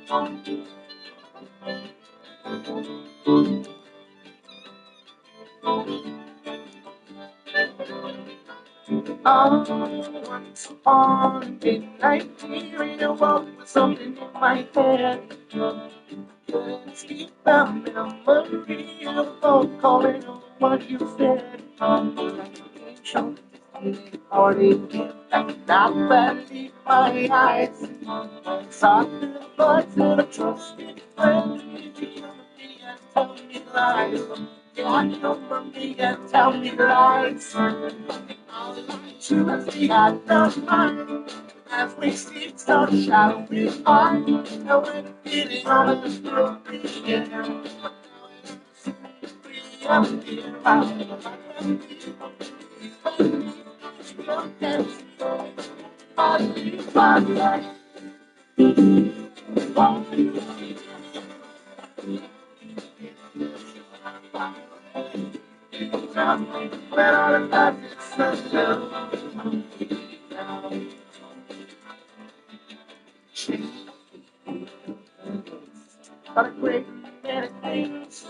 Once upon a Nigeria, walk with something in my head. Let's keep the memory of the phone calling of what you said. Party, and now that leave my eyes. Saw the voice of a trusted friend. You humor me and tell me lies. Yeah, humor me and tell me lies. I'll lie to us, we got the mind. As we see some shadow we find. And when the feeling on the still be air. I'm here, I'm But a great many things,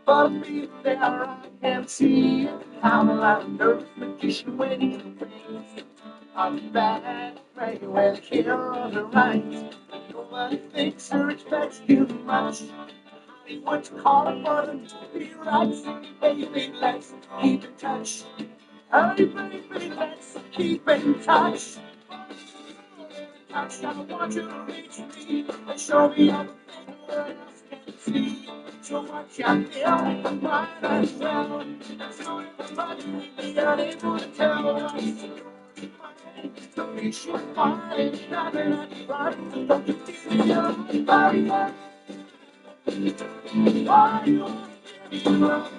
but be there I can see it. I'm like a nervous magician waiting in the wings. I'm bad, right where the hero the right. Nobody thinks or expects too much. They want to call it for them to be right. Baby, let's keep in touch. Hey, baby, let's keep in touch. I want you to reach me and show me everything that else can see. So much out there, right as well. And so much we are unable to tell us. So we should find it, nothing that's right. Don't you feel your body? Why you want to give me love?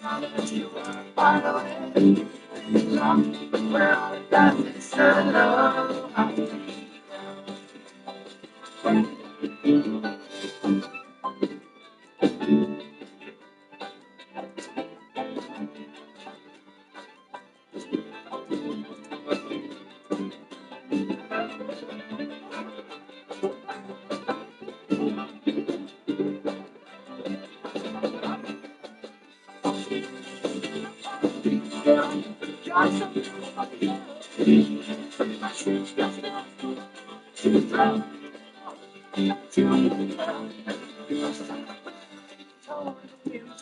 I let you run finally. Love, where all it does is turn love.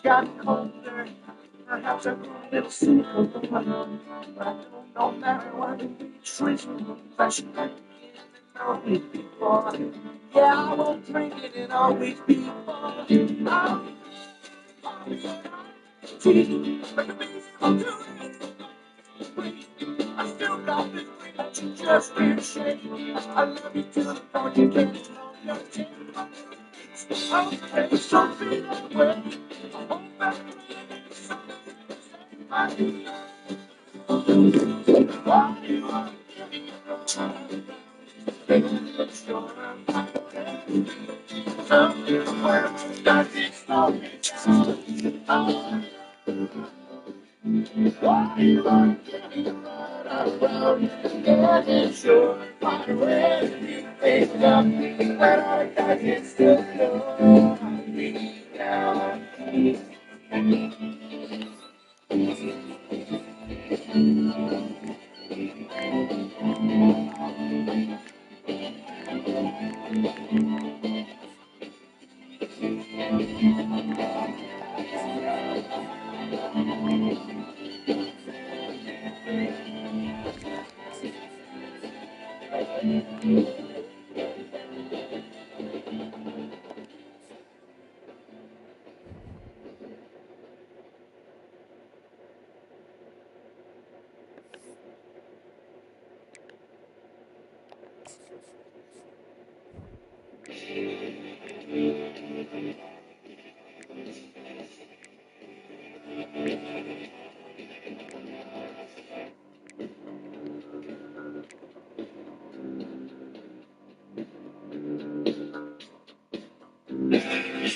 Got colder, perhaps I'm a little cynical, but I don't know matter what we treat me. I should drink it and always be before. Yeah, I won't drink it and always be before. I'll be I still got this dream that you just can't shake. I love you to the point you can't stop your take. Okay, so be that way. I hope that you something to say my dear. Why do you want to give me a time? Baby, it's your time. Something where does it slow me down? Why do you want to give me a run around? Yeah, it's your time. Where do you think of me? But I can't still know me now.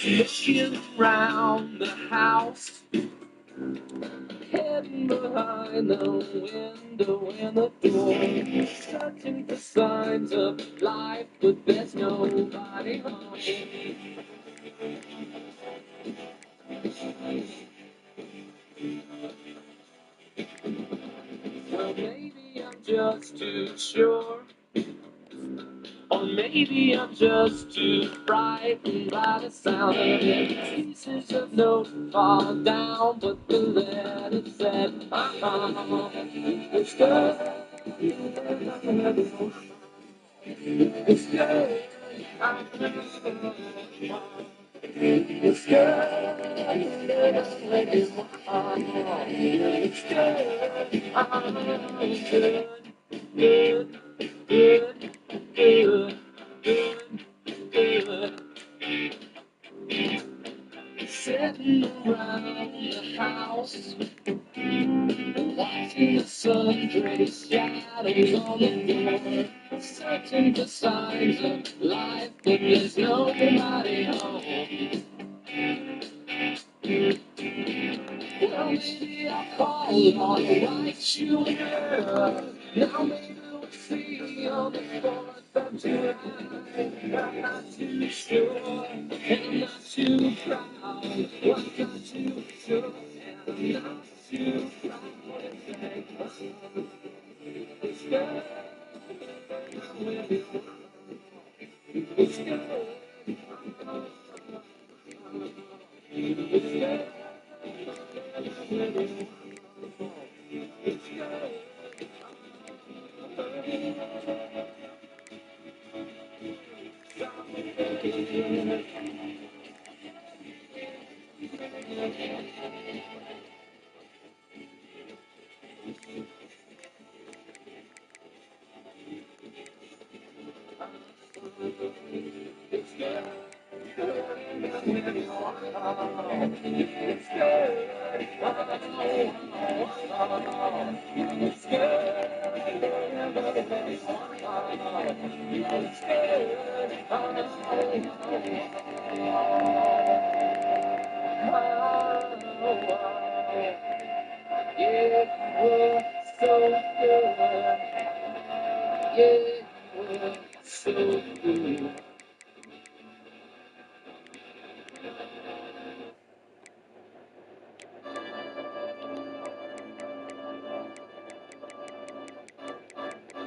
Looking around the house, head Sitting behind the window and the door, searching for signs of life, but there's nobody home. Well, maybe I'm just too sure, or maybe I'm just too frightened by the sound of it. Pieces of note fall down, but the letter said, it's good. It's good. It's good. It's good. Good. Good. Good. Good. Sitting around the house, watching the sun trace shadows on the floor, searching for signs of life, but there's nobody home. Well, maybe I'll call on a white shoe girl. Now maybe we'll see on the 4th of July. I'm not too sure, and I'm not too proud. I'm not too sure, and I'm not too proud to say it's good. It's good. It's good.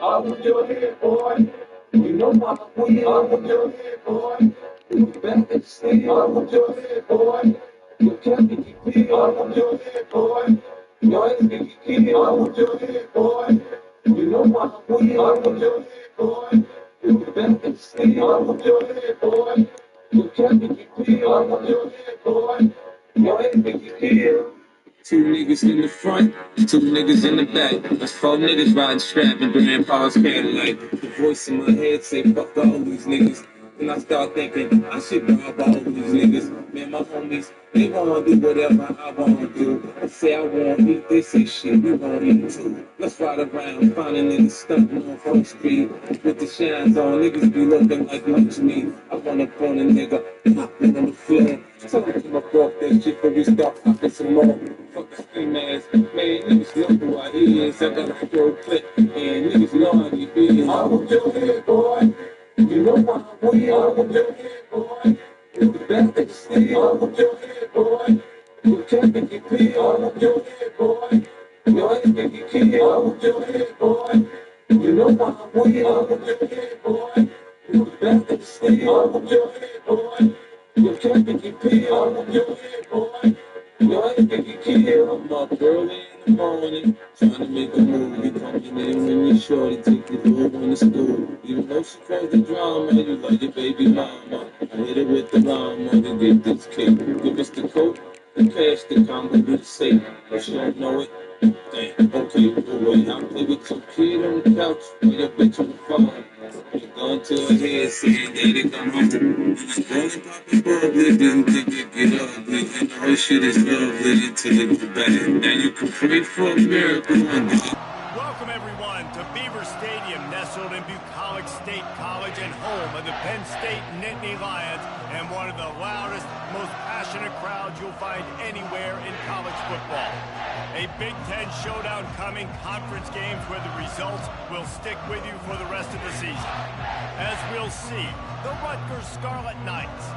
I want your head, boy. You know my queen. I want your head, boy. You back and stay. I want your head, boy. You can't be clear. I want your head, boy. Your ass can get killed. I want your head, boy. You know my queen. I want your head, boy. You back and stay. I want your head, boy. You can't be clear. I want your head, boy. Your ass can get killed. Two niggas in the front, two niggas in the back. That's four niggas riding strap in grandpa's Cadillac. The voice in my head say, fuck all these niggas. And I start thinking, I should rob all these niggas. Man, my homies, they wanna do whatever I wanna do. I say I wanna eat, they say shit, we wanna eat too. Let's ride around, finding niggas stunting on Front Street. With the shines on, niggas be looking like much me. I run up on a nigga, popping on the floor. Tell him to fuck off that shit before we start popping some more. Fuck the scream ass, man, niggas know who I is. I got a throw clip, and niggas know how they be. I want your head, boy. You know what I want, I want your head, boy. You the best that you see, I want your head, boy. You can't make it clear, I want your head, boy. Your ass make it clear, I want your head, boy. You know what I want, I want your head, boy. You the best that you see, I want your head, boy. You can't make it clear, I want your head, boy. Your ass make it clear. I'm up early in the morning, trying to make a movie. Coming in when you're short and take your little one to school. Even though she caused the drama, you like your baby mama. I hit her with the llama to get this cake. Give us the coat, the cash, the combo, do the safe. If she don't know it, damn, okay, boy. I'll play with your kid on the couch, with your bitch on the phone. You're going to her head, saying that it come home. Rolling poppin' bubbly, didn't think it get ugly. And all shit is lovely until it get bad. Now you can pray for a miracle one day. Welcome everyone to Beaver Stadium, nestled in Buchanan. Catholic State College and home of the Penn State Nittany Lions, and one of the loudest, most passionate crowds you'll find anywhere in college football. A Big Ten showdown coming, conference games where the results will stick with you for the rest of the season. As we'll see, the Rutgers Scarlet Knights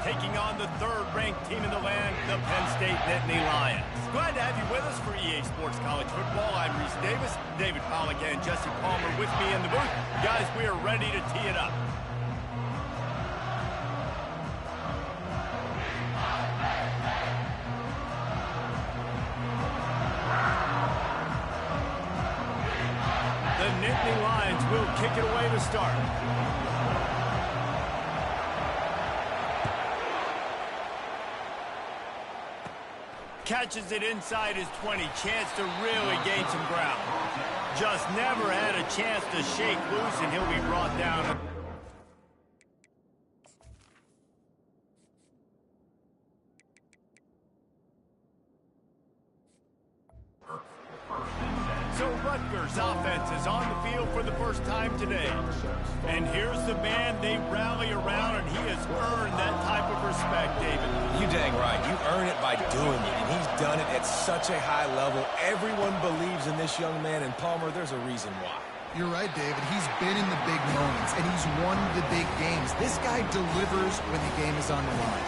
taking on the third-ranked team in the land, the Penn State Nittany Lions. Glad to have you with us for EA Sports College Football. I'm Reese Davis, David Pollack and Jesse Palmer with me in the booth. Guys, we are ready to tee it up. The Nittany Lions will kick it away to start. Catches it inside his 20. Chance to really gain some ground. Just never had a chance to shake loose, and he'll be brought down. So Rutgers offense is on the field for the first time today. And here's the man they rally around, and he has earned that type of respect, David. You dang right. You earn it by doing it, and he's done it at such a high level. Everyone believes in this young man, and Palmer, there's a reason why. You're right, David. He's been in the big moments, and he's won the big games. This guy delivers when the game is on the line.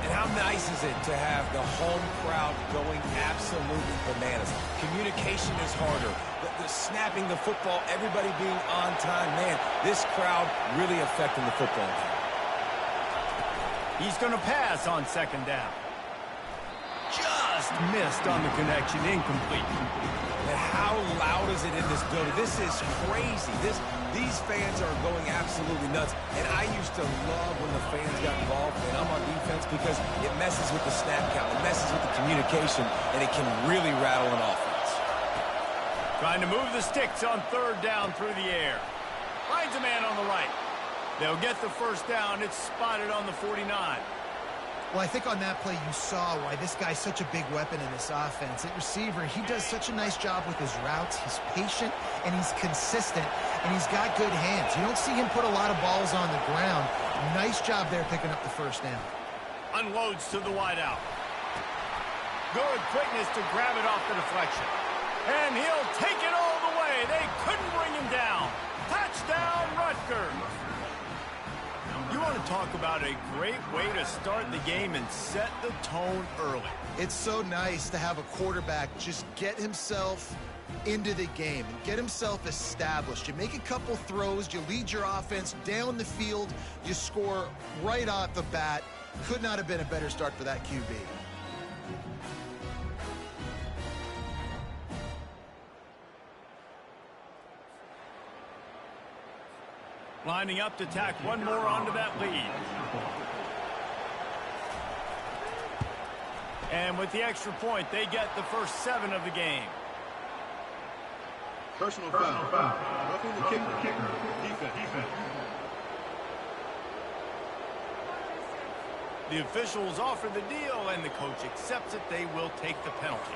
And how nice is it to have the home crowd going absolutely bananas? Communication is harder. The snapping the football, everybody being on time. Man, this crowd really affecting the football game. He's going to pass on second down. Just missed on the connection, incomplete. And how loud is it in this building? This is crazy. These fans are going absolutely nuts. And I used to love when the fans got involved, and I'm on defense, because it messes with the snap count, it messes with the communication, and it can really rattle an offense. Trying to move the sticks on third down through the air. Finds a man on the right. They'll get the first down. It's spotted on the 49. Well, I think on that play you saw why this guy's such a big weapon in this offense. At receiver, he does such a nice job with his routes. He's patient, and he's consistent, and he's got good hands. You don't see him put a lot of balls on the ground. Nice job there picking up the first down. Unloads to the wideout. Good quickness to grab it off the deflection. And he'll take it all the way. They couldn't bring him down. Touchdown, Rutgers. You want to talk about a great way to start the game and set the tone early. It's so nice to have a quarterback just get himself into the game and get himself established. You make a couple throws, you lead your offense down the field, you score right off the bat. Could not have been a better start for that QB. Lining up to tack one more onto that lead. And with the extra point, they get the first 7 of the game. Personal foul. Roughing the kicker. Defense. The officials offer the deal, and the coach accepts it. They will take the penalty.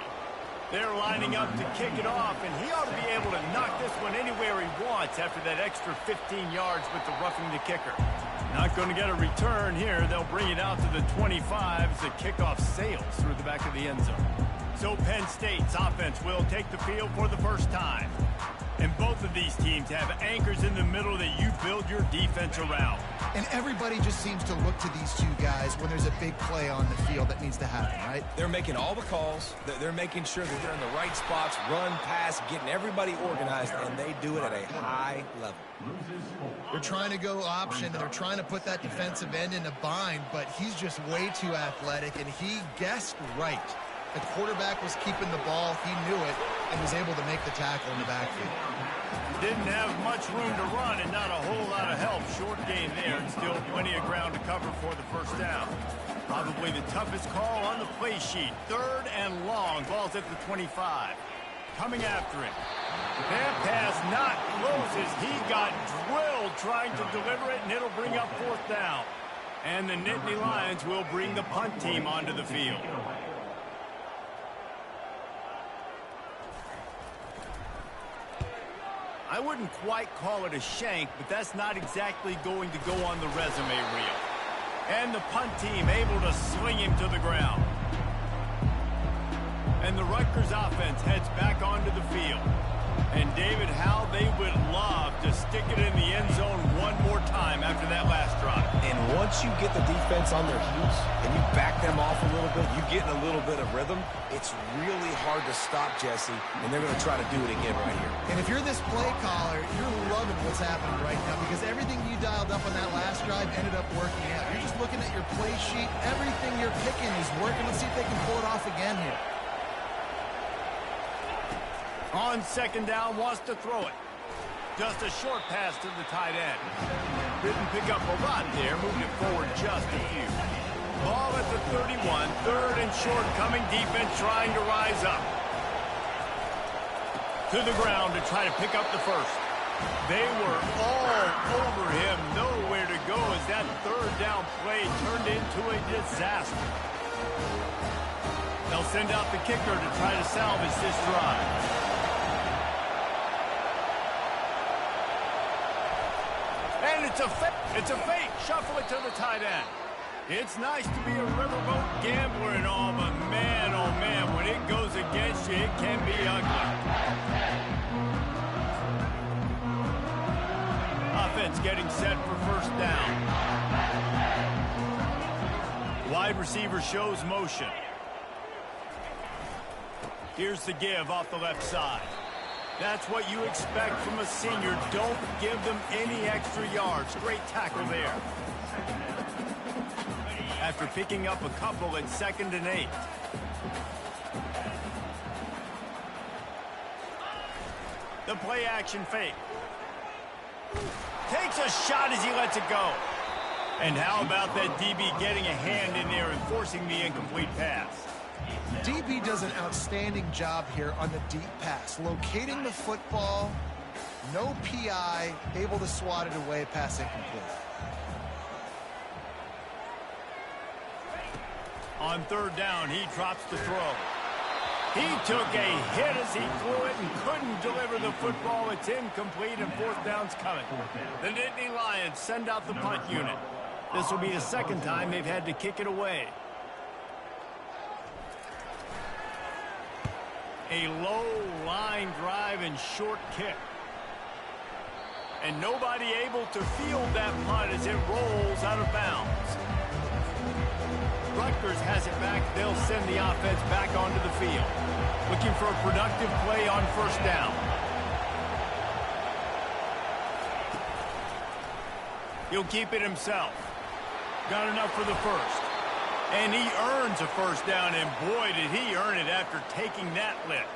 They're lining up to kick it off, and he ought to be able to knock this one anywhere he wants after that extra 15 yards with the roughing the kicker. Not going to get a return here. They'll bring it out to the 25 as the kickoff sails through the back of the end zone. So Penn State's offense will take the field for the first time. And both of these teams have anchors in the middle that you build your defense around. And everybody just seems to look to these two guys when there's a big play on the field that needs to happen, right? They're making all the calls. They're making sure that they're in the right spots, run, pass, getting everybody organized, and they do it at a high level. They're trying to go option, and they're trying to put that defensive end in a bind, but he's just way too athletic, and he guessed right. The quarterback was keeping the ball, he knew it, and was able to make the tackle in the backfield. Didn't have much room to run and not a whole lot of help. Short gain there, and still plenty of ground to cover for the first down. Probably the toughest call on the play sheet. 3rd and long, ball's at the 25. Coming after it. That pass not close as he got drilled trying to deliver it, and it'll bring up 4th down. And the Nittany Lions will bring the punt team onto the field. I wouldn't quite call it a shank, but that's not exactly going to go on the resume reel. And the punt team able to sling him to the ground. And the Rutgers offense heads back onto the field. And David, how they would love to stick it in the end zone one more time after that last drive. And once you get the defense on their heels and you back them off a little bit, you get in a little bit of rhythm, it's really hard to stop, Jesse, and they're going to try to do it again right here. And if you're this play caller, you're loving what's happening right now because everything you dialed up on that last drive ended up working out. You're just looking at your play sheet. Everything you're picking is working. Let's see if they can pull it off again here. On second down, wants to throw it. Just a short pass to the tight end. Didn't pick up a lot there, moving it forward just a few. Ball at the 31, third and short, coming defense trying to rise up. To the ground to try to pick up the first. They were all over him, nowhere to go as that third down play turned into a disaster. They'll send out the kicker to try to salvage this drive. And it's a fake. Shuffle it to the tight end. It's nice to be a riverboat gambler and all, but man, oh man, when it goes against you, it can be ugly. Offense getting set for first down. Wide receiver shows motion. Here's the give off the left side. That's what you expect from a senior. Don't give them any extra yards. Great tackle there. After picking up a couple at 2nd and 8. The play action fake. Takes a shot as he lets it go. And how about that DB getting a hand in there and forcing the incomplete pass? DB does an outstanding job here on the deep pass. Locating the football, no PI, able to swat it away, pass incomplete. On third down, he drops the throw. He took a hit as he threw it and couldn't deliver the football. It's incomplete and fourth down's coming. The Nittany Lions send out the punt unit. This will be the second time they've had to kick it away. A low line drive and short kick. And nobody able to field that punt as it rolls out of bounds. Rutgers has it back. They'll send the offense back onto the field. Looking for a productive play on first down. He'll keep it himself. Got enough for the first. And he earns a first down, and boy, did he earn it after taking that lick.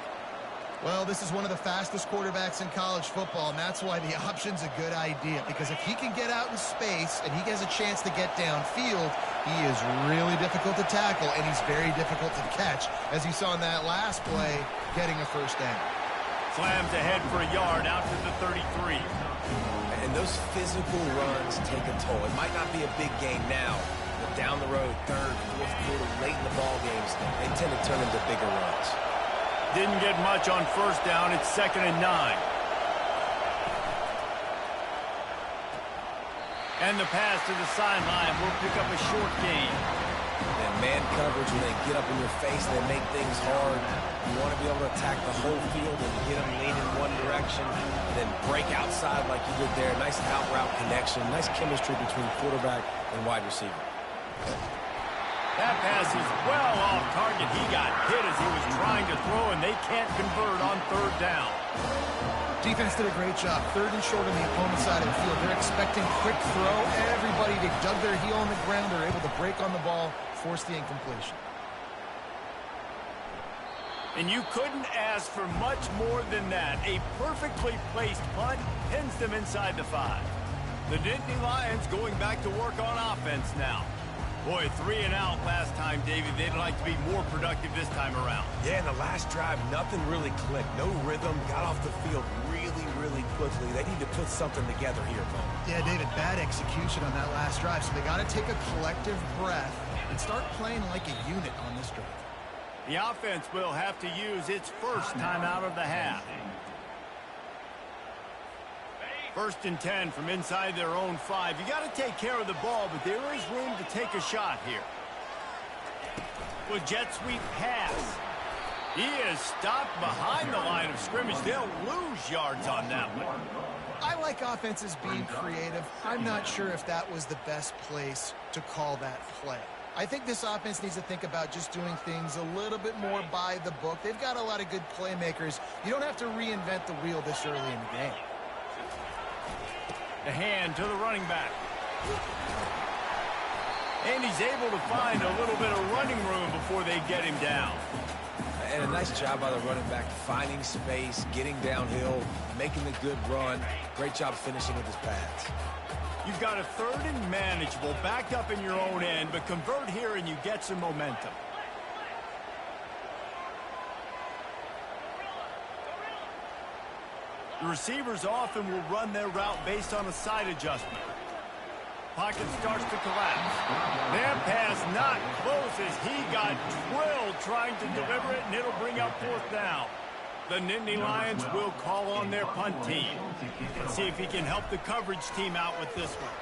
Well, this is one of the fastest quarterbacks in college football, and that's why the option's a good idea. Because if he can get out in space and he has a chance to get downfield, he is really difficult to tackle, and he's very difficult to catch, as you saw in that last play, getting a first down. Slams ahead for a yard out to the 33. And those physical runs take a toll. It might not be a big game now, but down the road, third, fourth quarter, late in the ball games, they tend to turn into bigger runs. Didn't get much on first down. It's 2nd and 9. And the pass to the sideline will pick up a short gain. And man coverage, when they get up in your face, they make things hard. You want to be able to attack the whole field and get them lean in one direction, and then break outside like you did there. Nice out route connection, nice chemistry between quarterback and wide receiver. That pass is well off target. He got hit as he was trying to throw, and they can't convert on third down. Defense did a great job. Third and short on the opponent's side of the field. They're expecting quick throw. Everybody, they dug their heel on the ground. They're able to break on the ball, force the incompletion. And you couldn't ask for much more than that. A perfectly placed punt pins them inside the 5. The Nittany Lions going back to work on offense now. Boy, 3 and out last time, David. They'd like to be more productive this time around. Yeah, in the last drive, nothing really clicked. No rhythm, got off the field really quickly. They need to put something together here, Bo. Yeah, David, bad execution on that last drive, so they got to take a collective breath and start playing like a unit on this drive. The offense will have to use its first time out of the half. First and 10 from inside their own 5. You got to take care of the ball, but there is room to take a shot here. With jet sweep pass. He is stopped behind the line of scrimmage. They'll lose yards on that one. I like offenses being creative. I'm not sure if that was the best place to call that play. I think this offense needs to think about just doing things a little bit more by the book. They've got a lot of good playmakers. You don't have to reinvent the wheel this early in the game. The hand to the running back. And he's able to find a little bit of running room before they get him down. And a nice job by the running back, finding space, getting downhill, making the good run. Great job finishing with his pads. You've got a 3rd and manageable, backed up in your own end, but convert here and you get some momentum. The receivers often will run their route based on a side adjustment. Pocket starts to collapse. Their pass not close as he got drilled trying to deliver it, and it'll bring up 4th down. The Nittany Lions will call on their punt team. Let's see if he can help the coverage team out with this one.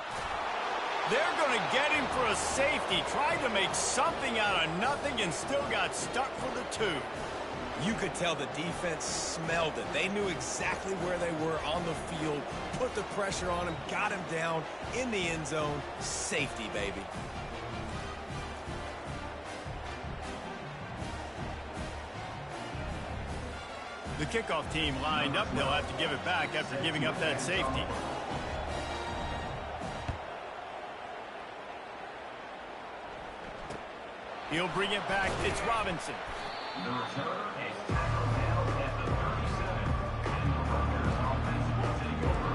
They're going to get him for a safety. Tried to make something out of nothing and still got stuck for the 2. You could tell the defense smelled it. They knew exactly where they were on the field, put the pressure on him, got him down in the end zone. Safety, baby. The kickoff team lined up. They'll have to give it back after giving up that safety. He'll bring it back. It's Robinson.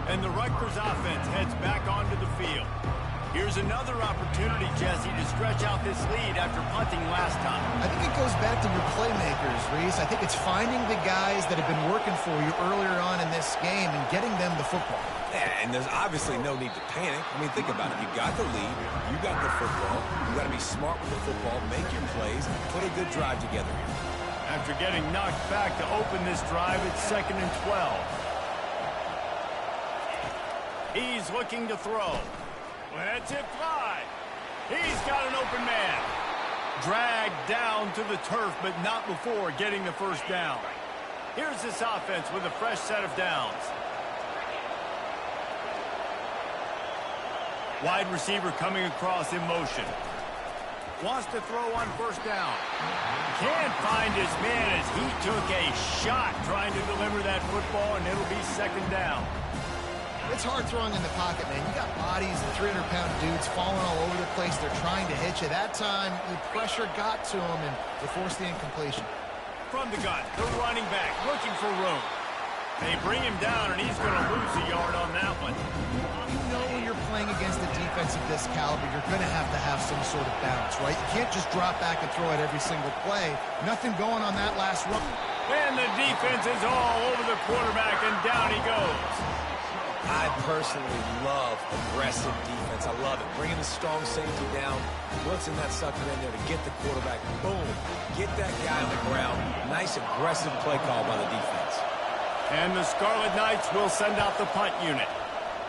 And the Rutgers offense heads back onto the field. Here's another opportunity, Jesse, to stretch out this lead after punting last time. I think it goes back to your playmakers, Reese. I think it's finding the guys that have been working for you earlier on in this game and getting them the football. Yeah, and there's obviously no need to panic. I mean, think about it. You got the lead. You got the football. You got to be smart with the football, make your plays, put a good drive together here. After getting knocked back to open this drive, it's 2nd and 12. He's looking to throw. Let's it fly. He's got an open man. Dragged down to the turf, but not before getting the 1st down. Here's this offense with a fresh set of downs. Wide receiver coming across in motion. Wants to throw on 1st down. Can't find his man as he took a shot trying to deliver that football, and it'll be 2nd down. It's hard throwing in the pocket, man. You got bodies and 300-pound dudes falling all over the place. They're trying to hit you. That time, the pressure got to him, and they forced the incompletion. From the gun, the running back looking for room. They bring him down, and he's going to lose a yard on that one. You know when you're playing against a defense of this caliber, you're going to have some sort of balance, right? You can't just drop back and throw it every single play. Nothing going on that last run. And the defense is all over the quarterback, and down he goes. I personally love aggressive defense. I love it. Bringing the strong safety down, blitzing that sucker in there to get the quarterback. Boom. Get that guy on the ground. Nice aggressive play call by the defense. And the Scarlet Knights will send out the punt unit.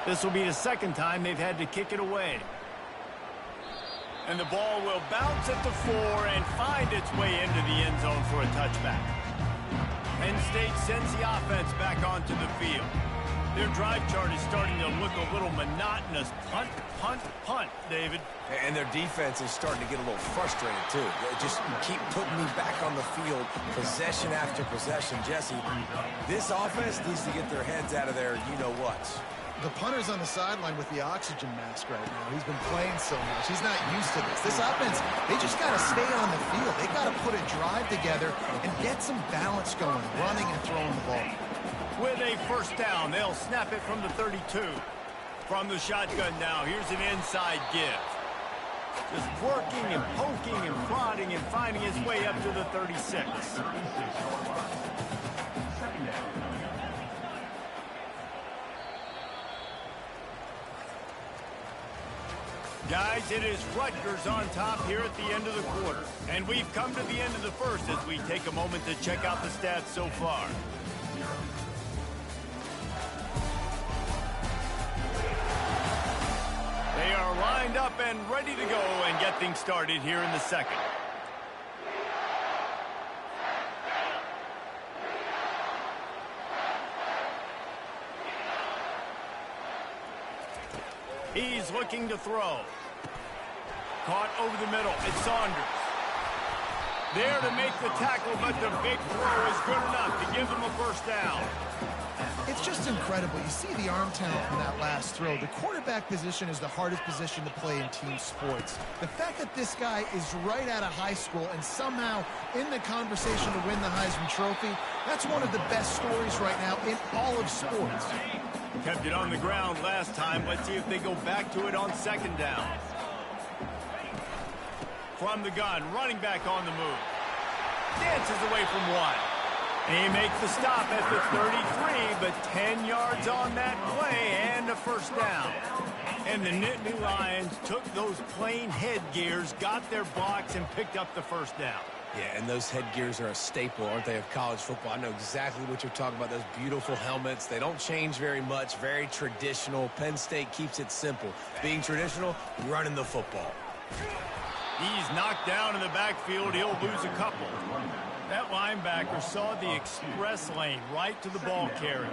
This will be the 2nd time they've had to kick it away. And the ball will bounce at the 4 and find its way into the end zone for a touchback. Penn State sends the offense back onto the field. Their drive chart is starting to look a little monotonous. Punt, punt, punt, David. And their defense is starting to get a little frustrated, too. They just keep putting me back on the field, possession after possession. Jesse, this offense needs to get their heads out of their you-know-whats. The punter's on the sideline with the oxygen mask right now. He's been playing so much. He's not used to this. This offense, they just got to stay on the field. They got to put a drive together and get some balance going, running and throwing the ball. With a 1st down, they'll snap it from the 32. From the shotgun now, here's an inside give. Just working and poking and prodding and finding his way up to the 36. Guys, it is Rutgers on top here at the end of the quarter. And we've come to the end of the 1st as we take a moment to check out the stats so far. lined up and ready to go and get things started here in the second. He's looking to throw. Caught over the middle. It's Saunders. There to make the tackle, but the big throw is good enough to give them a first down. It's just incredible. You see the arm talent in that last throw. The quarterback position is the hardest position to play in team sports. The fact that this guy is right out of high school and somehow in the conversation to win the Heisman Trophy, that's one of the best stories right now in all of sports. Kept it on the ground last time. Let's see if they go back to it on second down. From the gun, running back on the move. Dances away from one. He makes the stop at the 33, but 10 yards on that play and a first down. And the Nittany Lions took those plain headgears, got their blocks, and picked up the first down. Yeah, and those headgears are a staple, aren't they, of college football? I know exactly what you're talking about, those beautiful helmets. They don't change very much, very traditional. Penn State keeps it simple. Being traditional, running the football. He's knocked down in the backfield. He'll lose a couple. That linebacker saw the express lane right to the ball carrier.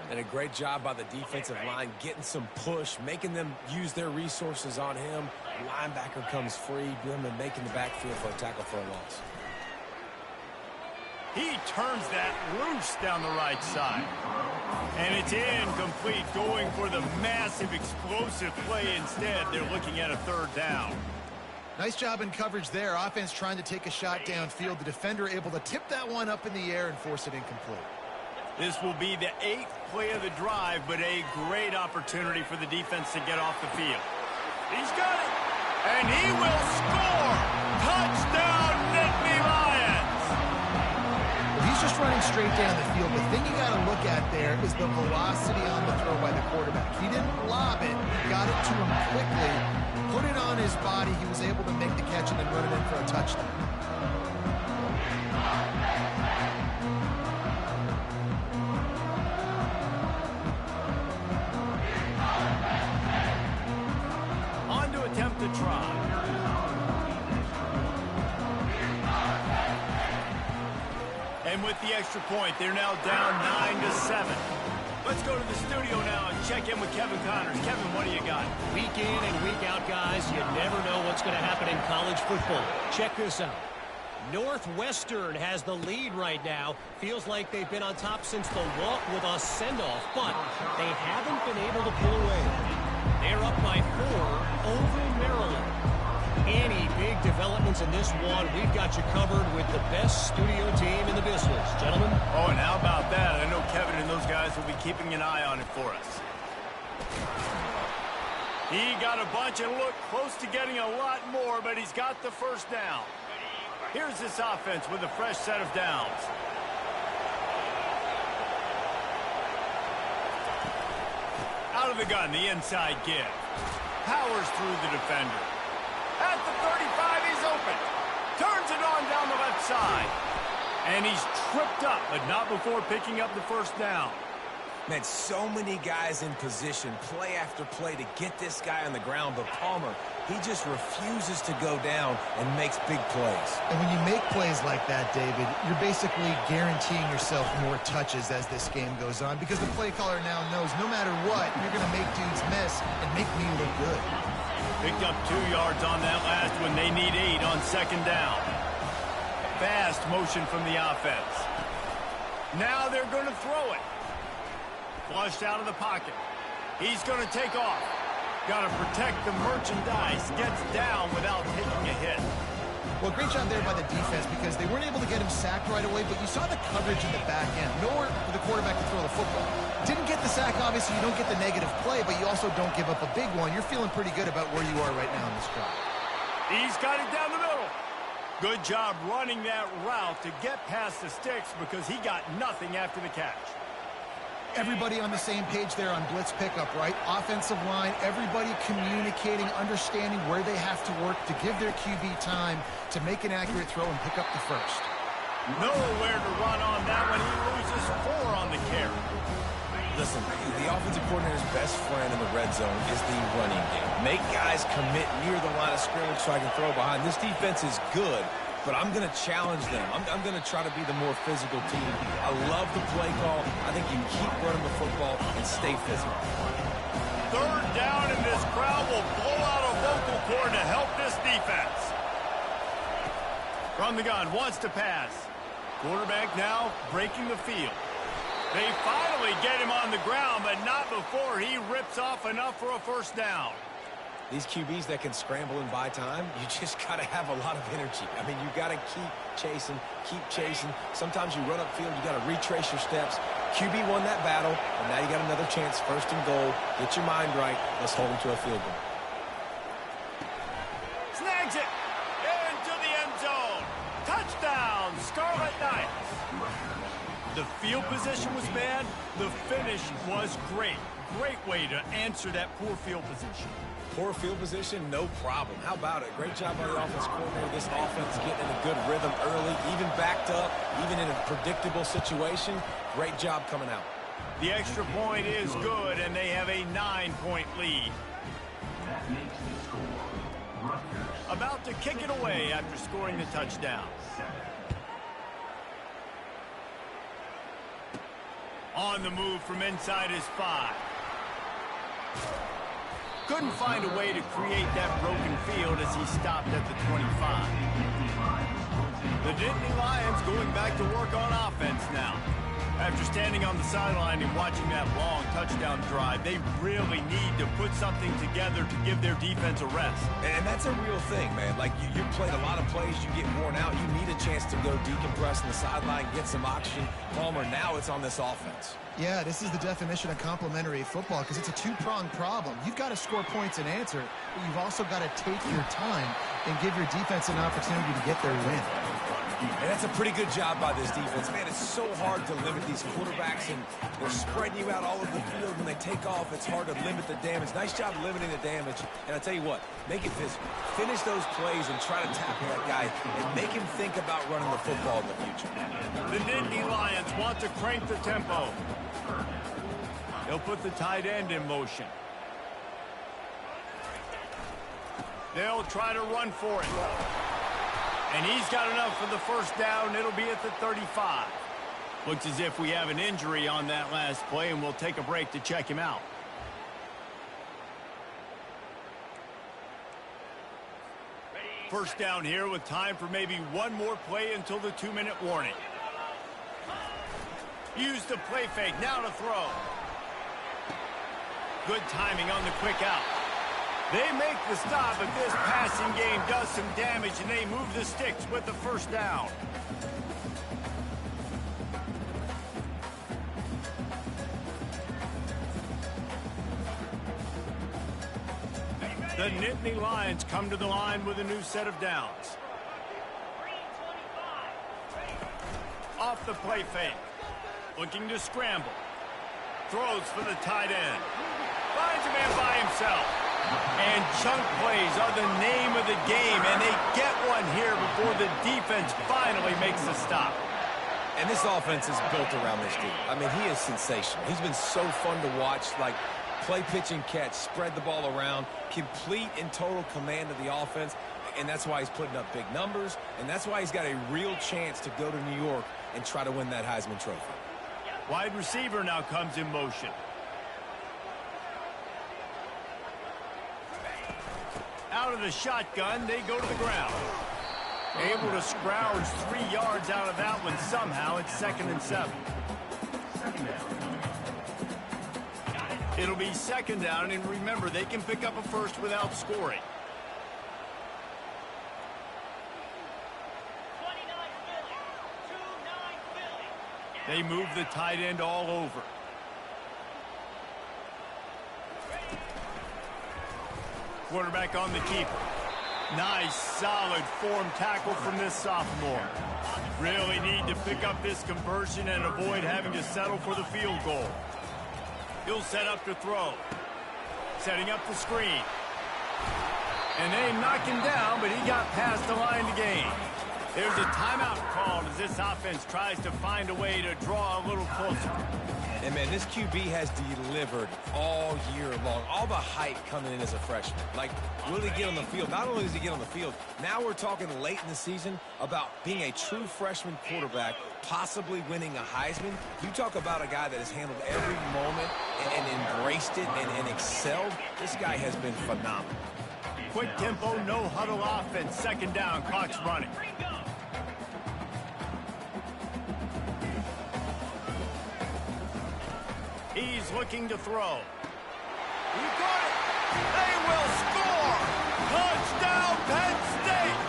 And a great job by the defensive line, getting some push, making them use their resources on him. Linebacker comes free, them and making the backfield for a tackle for a loss. He turns that loose down the right side. And it's incomplete, going for the massive explosive play instead. They're looking at a third down. Nice job in coverage there. Offense trying to take a shot downfield. The defender able to tip that one up in the air and force it incomplete. This will be the 8th play of the drive, but a great opportunity for the defense to get off the field. He's got it, and he will score! Touchdown, Nittany Lions! Well, he's just running straight down the field. The thing you got to look at there is the velocity on the throw by the quarterback. He didn't lob it. He got it to him quickly, put it on his body. He was able to make the catch and then run it in for a touchdown. On to attempt the try. And with the extra point, they're now down 9-7. Let's go to the studio now and check in with Kevin Connors. Kevin, what do you got? Week in and week out, guys, you never know what's going to happen in college football. Check this out. Northwestern has the lead right now. Feels like they've been on top since the walk with a send-off, but they haven't been able to pull away. They're up by 4 over Maryland. Any big developments in this one, we've got you covered with the best studio team in the business. Gentlemen? Oh, and how about that? I know Kevin and those guys will be keeping an eye on it for us. He got a bunch and looked close to getting a lot more, but he's got the first down. Here's this offense with a fresh set of downs. Out of the gun, the inside give. Powers through the defender. At the 35, he's open. Turns it on down the left side. And he's tripped up, but not before picking up the first down. Man, so many guys in position, play after play to get this guy on the ground, but Palmer, he just refuses to go down and makes big plays. And when you make plays like that, David, you're basically guaranteeing yourself more touches as this game goes on because the play caller now knows no matter what, you're going to make dudes miss and make me look good. Picked up 2 yards on that last one. They need 8 on second down. Fast motion from the offense. Now they're going to throw it. Flushed out of the pocket. He's going to take off. Got to protect the merchandise. Gets down without taking a hit. Well, great job there by the defense because they weren't able to get him sacked right away, but you saw the coverage in the back end. Nowhere for the quarterback to throw the football. Didn't get the sack, obviously. You don't get the negative play, but you also don't give up a big one. You're feeling pretty good about where you are right now in this drive. He's got it down the middle. Good job running that route to get past the sticks because he got nothing after the catch. Everybody on the same page there on blitz pickup, right? Offensive line, everybody communicating, understanding where they have to work to give their QB time to make an accurate throw and pick up the first. Nowhere to run on that one. He loses 4 on the carry. Listen, the offensive coordinator's best friend in the red zone is the running game. Make guys commit near the line of scrimmage so I can throw behind. This defense is good, but I'm going to challenge them. I'm going to try to be the more physical team. I love the play call. I think you keep running the football and stay physical. Third down, and this crowd will blow out a vocal cord to help this defense. From the gun, wants to pass. Quarterback now breaking the field. They finally get him on the ground, but not before he rips off enough for a first down. These QBs that can scramble and buy time, you just got to have a lot of energy. I mean, you got to keep chasing, keep chasing. Sometimes you run upfield, you got to retrace your steps. QB won that battle, and now you got another chance, first and goal. Get your mind right. Let's hold them to a field goal. Snags it into the end zone. Touchdown, Scarlet Knights. The field position was bad. The finish was great. Great way to answer that poor field position. Poor field position, no problem. How about it? Great job by the offense coordinator. This offense getting in a good rhythm early, even backed up, even in a predictable situation. Great job coming out. The extra point is good, and they have a 9-point lead. About to kick it away after scoring the touchdown. On the move from inside his 5. Couldn't find a way to create that broken field as he stopped at the 25. The Nittany Lions going back to work on offense now. After standing on the sideline and watching that long touchdown drive, they really need to put something together to give their defense a rest. And that's a real thing, man. Like, you played a lot of plays, you get worn out, you need a chance to go decompress on the sideline, get some oxygen. Palmer, now it's on this offense. Yeah, this is the definition of complementary football because it's a two-pronged problem. You've got to score points and answer, but you've also got to take your time and give your defense an opportunity to get their win. And that's a pretty good job by this defense. Man, it's so hard to limit these quarterbacks, and they're spreading you out all over the field. When they take off, it's hard to limit the damage. Nice job limiting the damage. And I tell you what, make it physical. Finish those plays and try to tackle that guy and make him think about running the football in the future. The Nittany Lions want to crank the tempo. They'll put the tight end in motion. They'll try to run for it. And he's got enough for the first down. It'll be at the 35. Looks as if we have an injury on that last play, and we'll take a break to check him out. First down here with time for maybe one more play until the 2-minute warning. Use the play fake. Now to throw. Good timing on the quick out. They make the stop, but this passing game does some damage, and they move the sticks with the first down. The Nittany Lions come to the line with a new set of downs. Off the play fake. Looking to scramble. Throws for the tight end. Finds a man by himself. And chunk plays are the name of the game, and they get one here before the defense finally makes the stop. And this offense is built around this dude. I mean, he is sensational. He's been so fun to watch, like play, pitch, and catch, spread the ball around, complete and total command of the offense, and that's why he's putting up big numbers, and that's why he's got a real chance to go to New York and try to win that Heisman Trophy. Wide receiver now comes in motion. Out of the shotgun, they go to the ground. Able to scrounge 3 yards out of that one somehow. It's 2nd and 7. It'll be 2nd down, and remember, they can pick up a first without scoring. They move the tight end all over. Quarterback on the keeper. Nice, solid form tackle from this sophomore. Really need to pick up this conversion and avoid having to settle for the field goal. He'll set up to throw. Setting up the screen. And they knock him down, but he got past the line to gain. There's a timeout called as this offense tries to find a way to draw a little closer. And, man, this QB has delivered all year long. All the hype coming in as a freshman. Like, will he get on the field? Not only does he get on the field, now we're talking late in the season about being a true freshman quarterback, possibly winning a Heisman. You talk about a guy that has handled every moment and embraced it and excelled. This guy has been phenomenal. Quick tempo, no huddle offense. Second down, clock's running. He's looking to throw. He got it. They will score. Touchdown, Penn State.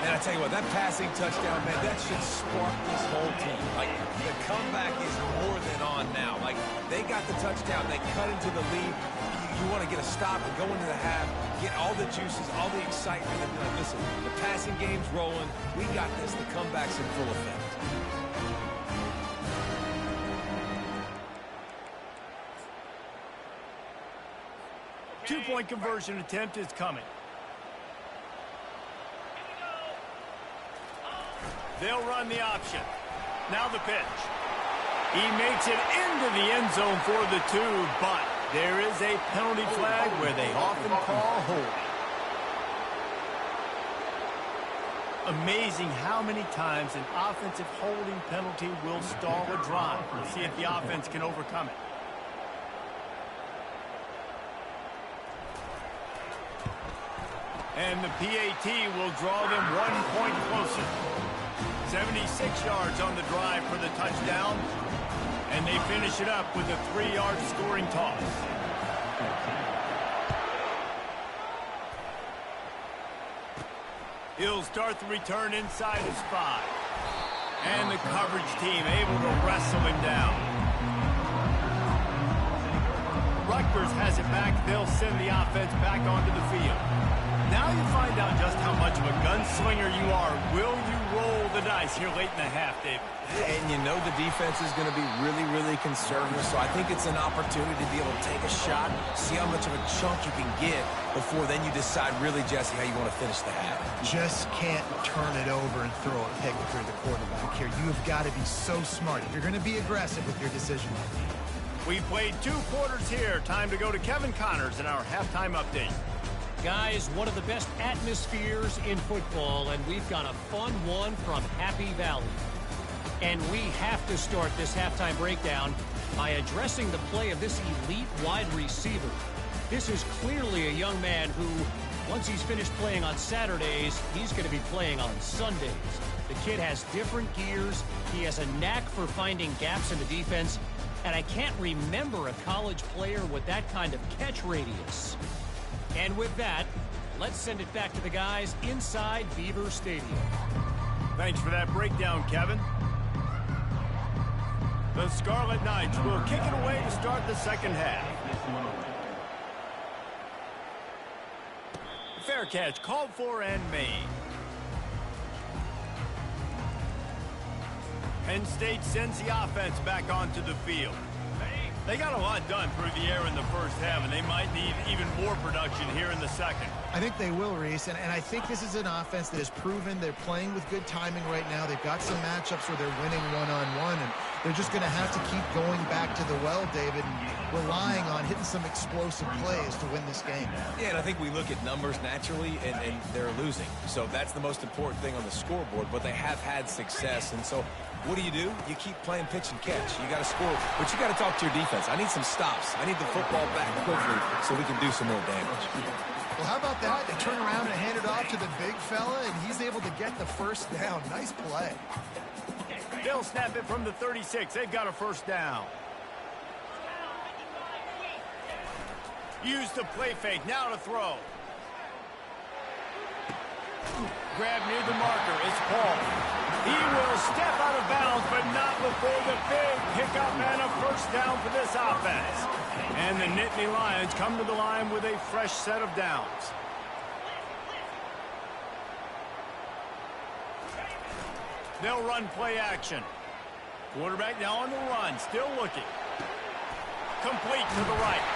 And I tell you what, that passing touchdown, man, that should spark this whole team. Like, the comeback is more than on now. Like, they got the touchdown. They cut into the lead. You want to get a stop and go into the half, get all the juices, all the excitement, and be like, listen, the passing game's rolling. We got this. The comeback's in full effect. Two-point conversion attempt is coming. They'll run the option. Now the pitch. He makes it into the end zone for the 2, but there is a penalty flag where they often call hold. Amazing how many times an offensive holding penalty will stall a drive. We'll see if the offense can overcome it. And the PAT will draw them 1 point closer. 76 yards on the drive for the touchdown. And they finish it up with a 3-yard scoring toss. He'll start the return inside his 5. And the coverage team able to wrestle him down. Rutgers has it back. They'll send the offense back onto the field. Now you find out just how much of a gunslinger you are. Will you roll the dice here late in the half, David? And you know the defense is going to be really, really conservative, so I think it's an opportunity to be able to take a shot, see how much of a chunk you can get before then you decide really, Jesse, how you want to finish the half. Just can't turn it over and throw a pick if you're the quarterback here. You've got to be so smart if you're going to be aggressive with your decision making. We played 2 quarters here. Time to go to Kevin Connors in our halftime update. Guys, one of the best atmospheres in football, and we've got a fun one from Happy Valley. And we have to start this halftime breakdown by addressing the play of this elite wide receiver. This is clearly a young man who, once he's finished playing on Saturdays, he's going to be playing on Sundays. The kid has different gears. He has a knack for finding gaps in the defense. And I can't remember a college player with that kind of catch radius. And with that, let's send it back to the guys inside Beaver Stadium. Thanks for that breakdown, Kevin. The Scarlet Knights will kick it away to start the second half. Fair catch called for and made. Penn State sends the offense back onto the field. They got a lot done through the air in the first half, and they might need even more production here in the second. I think they will, Reese, and I think this is an offense that has proven they're playing with good timing right now. They've got some matchups where they're winning one-on-one, and they're just going to have to keep going back to the well, David, and relying on hitting some explosive plays to win this game. Yeah, and I think we look at numbers naturally, and they're losing. So that's the most important thing on the scoreboard, but they have had success, and so what do? You keep playing pitch and catch. You got to score, but you got to talk to your defense. I need some stops. I need the football back quickly so we can do some more damage. Well, how about that? They turn around and hand it off to the big fella, and he's able to get the first down. Nice play. They'll snap it from the 36. They've got a first down. Use the play fake. Now to throw. Grab near the marker. It's Paul. He will step out of bounds, but not before the big pickup and a first down for this offense. And the Nittany Lions come to the line with a fresh set of downs. They'll run play action. Quarterback now on the run, still looking. Complete to the right.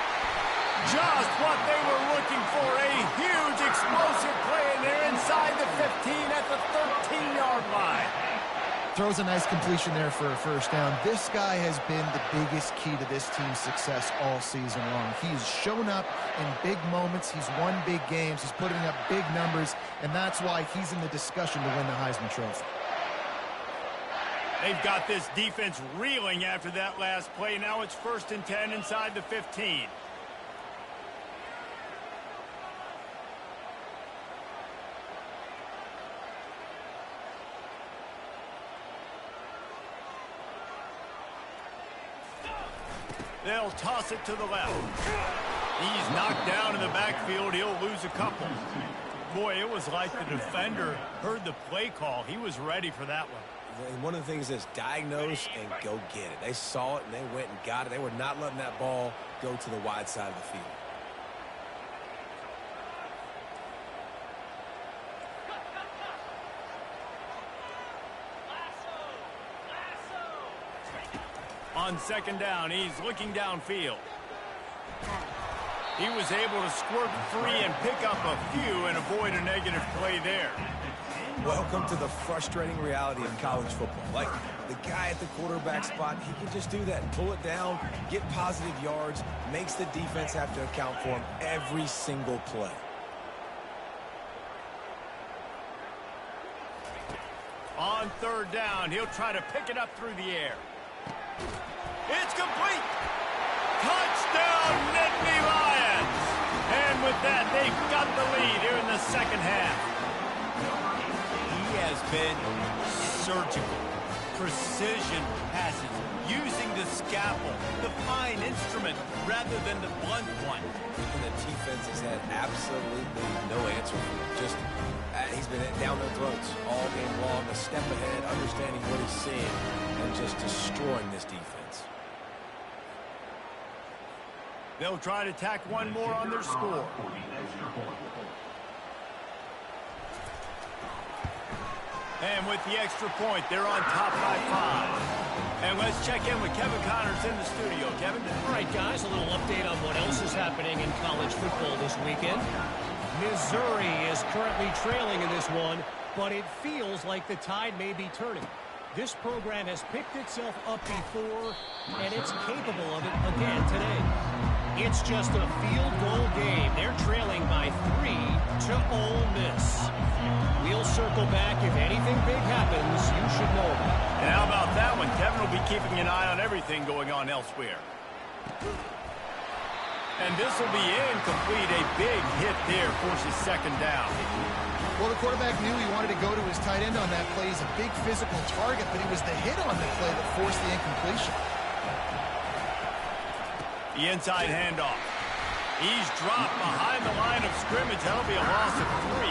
Just what they were looking for, a huge explosive play, and they're inside inside the 15 at the 13-yard line. Throws a nice completion there for a first down. This guy has been the biggest key to this team's success all season long. He's shown up in big moments. He's won big games. He's putting up big numbers, and that's why he's in the discussion to win the Heisman Trophy. They've got this defense reeling after that last play. Now it's 1st and 10 inside the 15. They'll toss it to the left. He's knocked down in the backfield. He'll lose a couple. Boy, it was like the defender heard the play call. He was ready for that one. And one of the things is diagnose and go get it. They saw it and they went and got it. They were not letting that ball go to the wide side of the field. On 2nd down, he's looking downfield. He was able to squirt free and pick up a few and avoid a negative play there. Welcome to the frustrating reality of college football. Like, the guy at the quarterback spot, he can just do that and pull it down, get positive yards, makes the defense have to account for him every single play. On 3rd down, he'll try to pick it up through the air. It's complete. Touchdown, Nittany Lions. And with that, they've got the lead here in the 2nd half. He has been surgical. Precision passes, using the scalpel, the fine instrument, rather than the blunt one. And the defense has had absolutely no answer for him. Just, he's been down their throats all game long, a step ahead, understanding what he's seeing, and just destroying this defense. They'll try to tack one more on their score. And with the extra point, they're on top by 5. And let's check in with Kevin Connors in the studio. Kevin? All right, guys, a little update on what else is happening in college football this weekend. Missouri is currently trailing in this one, but it feels like the tide may be turning. This program has picked itself up before, and it's capable of it again today. It's just a field goal game. They're trailing by 3 to Ole Miss. We'll circle back if anything big happens. You should know about it. And how about that one? Kevin will be keeping an eye on everything going on elsewhere. And this will be incomplete. A big hit there forces 2nd down. Well, the quarterback knew he wanted to go to his tight end on that play. He's a big physical target, but it was the hit on the play that forced the incompletion. The inside handoff. He's dropped behind the line of scrimmage. That'll be a loss of 3.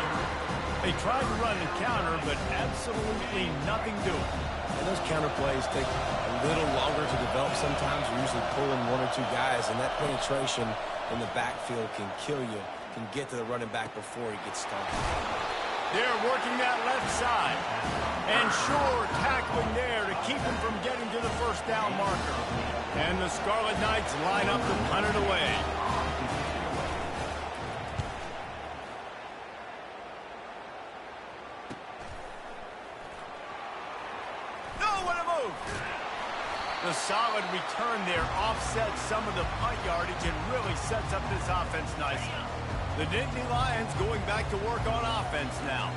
They tried to run the counter, but absolutely nothing doing. And those counter plays take a little longer to develop sometimes. You're usually pulling 1 or 2 guys, and that penetration in the backfield can kill you, can get to the running back before he gets started. They're working that left side. And sure, tackling there to keep him from getting to the 1st down marker. And the Scarlet Knights line up to punt it away. Nowhere to move. The solid return there offsets some of the punt yardage and really sets up this offense nicely. The Nittany Lions going back to work on offense now.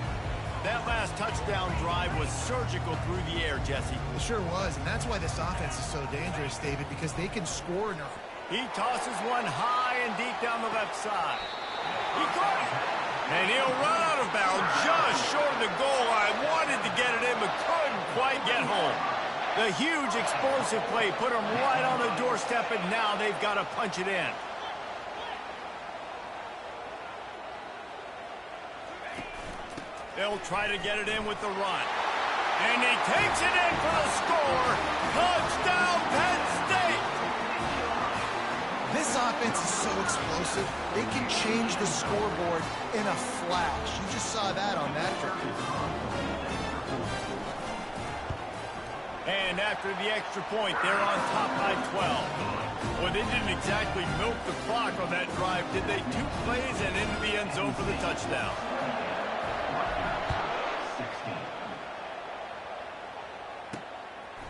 That last touchdown drive was surgical through the air, Jesse. It sure was, and that's why this offense is so dangerous, David, because they can score in a... He tosses one high and deep down the left side. He caught it. And he'll run out of bounds just short of the goal line. Wanted to get it in, but couldn't quite get home. The huge explosive play put him right on the doorstep, and now they've got to punch it in. They'll try to get it in with the run. And he takes it in for the score. Touchdown, Penn State! This offense is so explosive, they can change the scoreboard in a flash. You just saw that on that drive. And after the extra point, they're on top by 12. Well, they didn't exactly milk the clock on that drive, did they? 2 plays and into the end zone for the touchdown.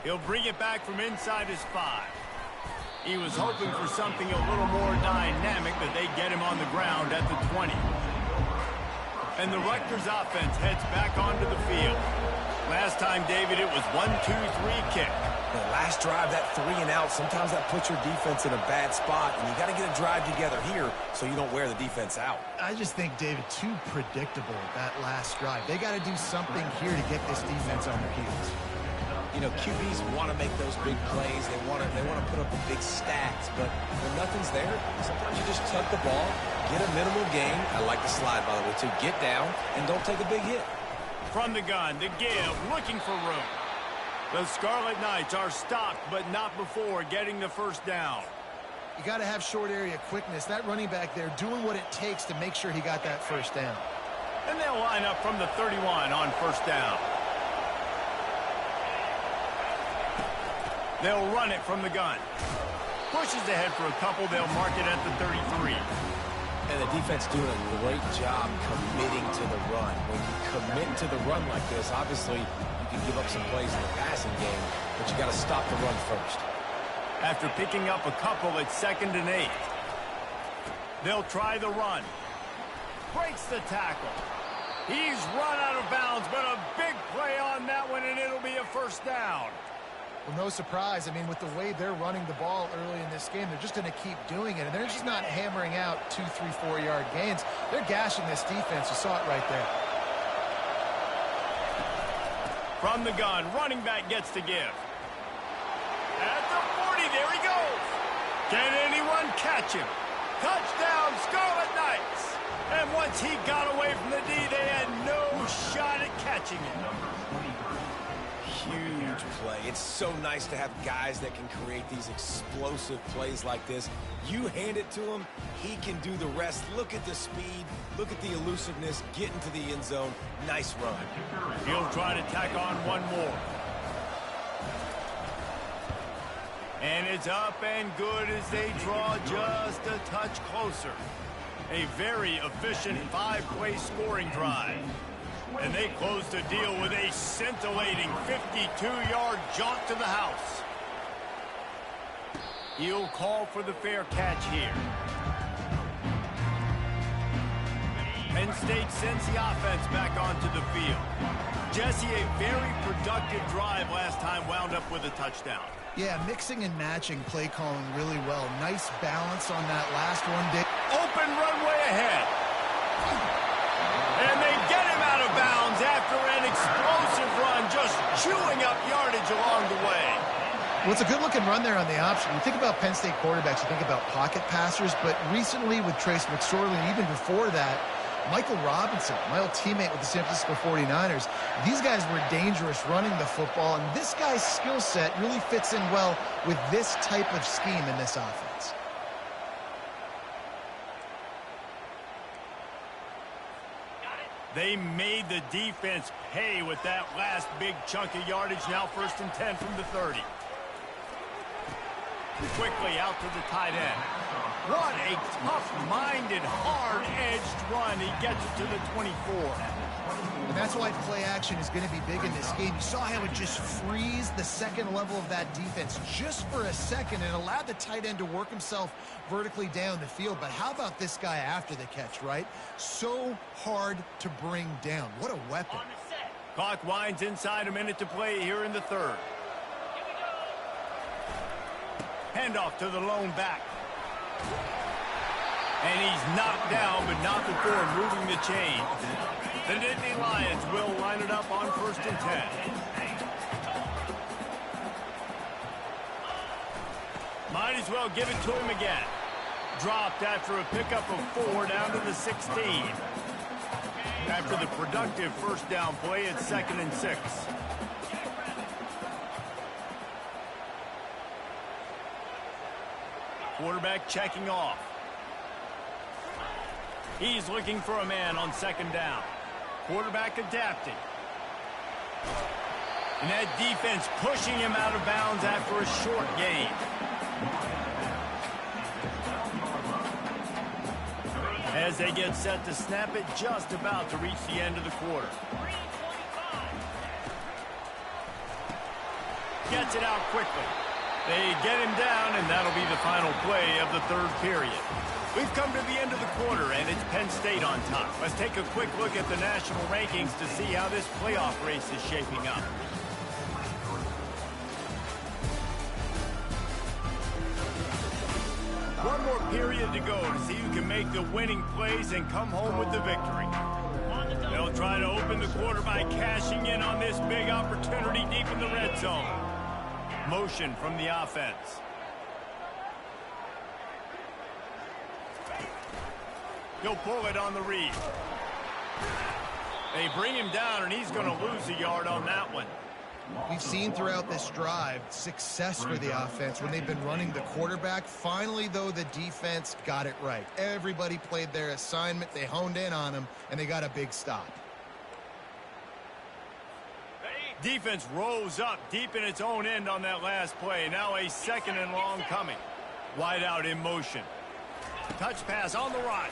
He'll bring it back from inside his 5. He was hoping for something a little more dynamic, but they get him on the ground at the 20. And the Rutgers offense heads back onto the field. Last time, David, it was 1-2-3 kick. The last drive, that 3 and out, sometimes that puts your defense in a bad spot, and you got to get a drive together here so you don't wear the defense out. I just think, David, too predictable that last drive. They got to do something here to get this defense on their heels. You know, QBs want to make those big plays. They want to put up the big stats, but when nothing's there, sometimes you just tuck the ball, get a minimal gain. I like the slide, by the way, to get down and don't take a big hit. From the gun, the give, looking for room. The Scarlet Knights are stopped, but not before getting the first down. You got to have short area quickness. That running back there doing what it takes to make sure he got that first down. And they'll line up from the 31 on first down. They'll run it from the gun. Pushes ahead for a couple. They'll mark it at the 33. And the defense doing a great job committing to the run. When you commit to the run like this, obviously you can give up some plays in the passing game, but you got to stop the run first. After picking up a couple at 2nd and 8. They'll try the run. Breaks the tackle. He's run out of bounds, but a big play on that one, and it'll be a first down. Well, no surprise. I mean, with the way they're running the ball early in this game, they're just going to keep doing it. And they're just not hammering out 2, 3, 4-yard gains. They're gashing this defense. You saw it right there. From the gun, running back gets to give. At the 40, there he goes. Can anyone catch him? Touchdown, Scarlet Knights. And once he got away from the D, they had no shot at catching him. Huge play. It's so nice to have guys that can create these explosive plays like this. You hand it to him, he can do the rest. Look at the speed, look at the elusiveness, get into the end zone. Nice run. He'll try to tack on one more. And it's up and good as they draw just a touch closer. A very efficient 5-play scoring drive. And they close the deal with a scintillating 52-yard jaunt to the house. He'll call for the fair catch here. Penn State sends the offense back onto the field. Jesse, a very productive drive last time, wound up with a touchdown. Yeah, mixing and matching play calling really well. Nice balance on that last one, Dick. Open runway ahead. And they get him out of bounds after an explosive run, just chewing up yardage along the way. Well, it's a good-looking run there on the option. You think about Penn State quarterbacks, you think about pocket passers, but recently with Trace McSorley, and even before that, Michael Robinson, my old teammate with the San Francisco 49ers, these guys were dangerous running the football, and this guy's skill set really fits in well with this type of scheme in this offense. They made the defense pay with that last big chunk of yardage. Now 1st and 10 from the 30. Quickly out to the tight end. What a tough-minded, hard-edged run. He gets it to the 24. And that's why play action is going to be big in this game. You saw how it just frees the second level of that defense just for a second and allowed the tight end to work himself vertically down the field. But how about this guy after the catch, right? So hard to bring down. What a weapon. Clock winds inside, a minute to play here in the 3rd. Handoff to the lone back. And he's knocked down, but not before moving the chain. The Nittany Lions will line it up on 1st and 10. Might as well give it to him again. Dropped after a pickup of 4 down to the 16. After the productive first down play at 2nd and 6. Quarterback checking off. He's looking for a man on 2nd down. Quarterback adapting. And that defense pushing him out of bounds after a short gain. as they get set to snap it just about to reach the end of the quarter. Gets it out quickly. They get him down, and that'll be the final play of the third period. We've come to the end of the quarter, and it's Penn State on top. Let's take a quick look at the national rankings to see how this playoff race is shaping up. One more period to go to see who can make the winning plays and come home with the victory. They'll try to open the quarter by cashing in on this big opportunity deep in the red zone. Motion from the offense. He'll pull it on the read. They bring him down, and he's going to lose a yard on that one. We've seen throughout this drive success for the offense when they've been running the quarterback. Finally, though, the defense got it right. Everybody played their assignment. They honed in on him, and they got a big stop. Defense rose up deep in its own end on that last play. Now a second and long coming. Wide out in motion. Touch pass on the right.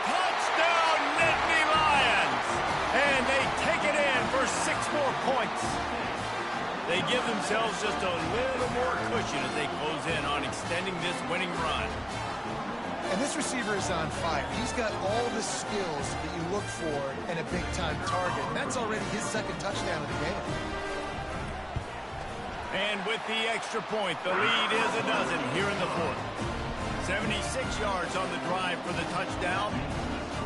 Touchdown, Nittany Lions! And they take it in for 6 more points. They give themselves just a little more cushion as they close in on extending this winning run. And this receiver is on fire. He's got all the skills that you look for in a big-time target. And that's already his second touchdown of the game. And with the extra point, the lead is a dozen here in the fourth. 76 yards on the drive for the touchdown.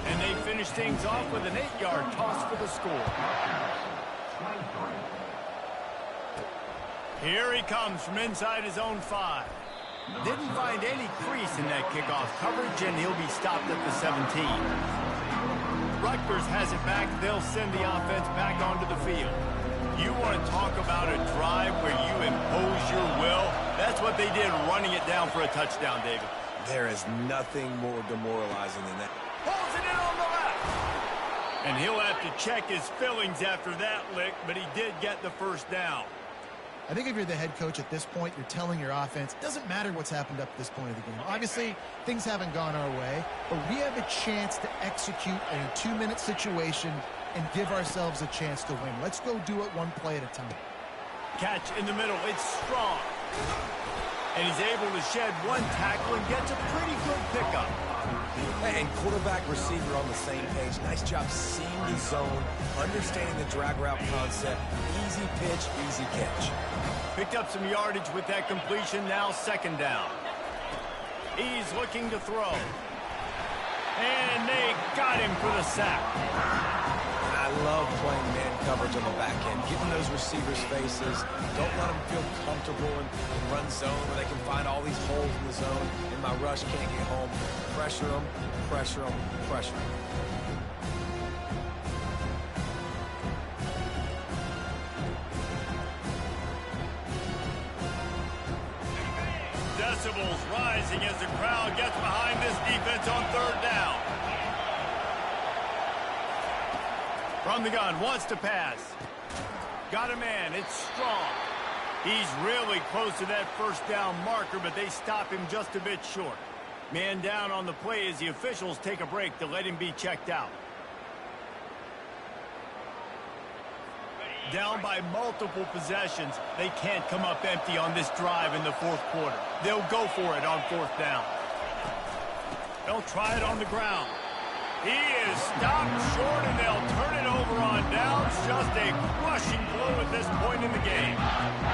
And they finish things off with an 8-yard toss for the score. Here he comes from inside his own 5. Didn't find any crease in that kickoff coverage, and he'll be stopped at the 17. Rutgers has it back. They'll send the offense back onto the field. You want to talk about a drive where you impose your will? That's what they did, running it down for a touchdown, David. There is nothing more demoralizing than that. Pulls it in on the left. And he'll have to check his fillings after that lick, but he did get the first down. I think if you're the head coach at this point, you're telling your offense, it doesn't matter what's happened up to this point of the game. Obviously, things haven't gone our way, but we have a chance to execute in a 2-minute situation and give ourselves a chance to win. Let's go do it one play at a time. Catch in the middle. It's strong. And he's able to shed one tackle and gets a pretty good pickup. And quarterback, receiver on the same page. Nice job seeing the zone, understanding the drag route concept. Easy pitch, easy catch. Picked up some yardage with that completion. Now second down. He's looking to throw. And they got him for the sack. And I love playing man coverage on the back end, getting those receivers' faces. Don't let them feel comfortable in run zone where they can find all these holes in the zone, and my rush can't get home. Pressure them, pressure them, pressure them. Decibels rising as the crowd gets behind this defense on third down. From the gun, wants to pass. Got a man, it's strong. He's really close to that first down marker, but they stop him just a bit short. Man down on the play as the officials take a break to let him be checked out. Down by multiple possessions, they can't come up empty on this drive in the fourth quarter. They'll go for it on fourth down. They'll try it on the ground. He is stopped short, and they'll turn it over on downs. Just a crushing blow at this point in the game.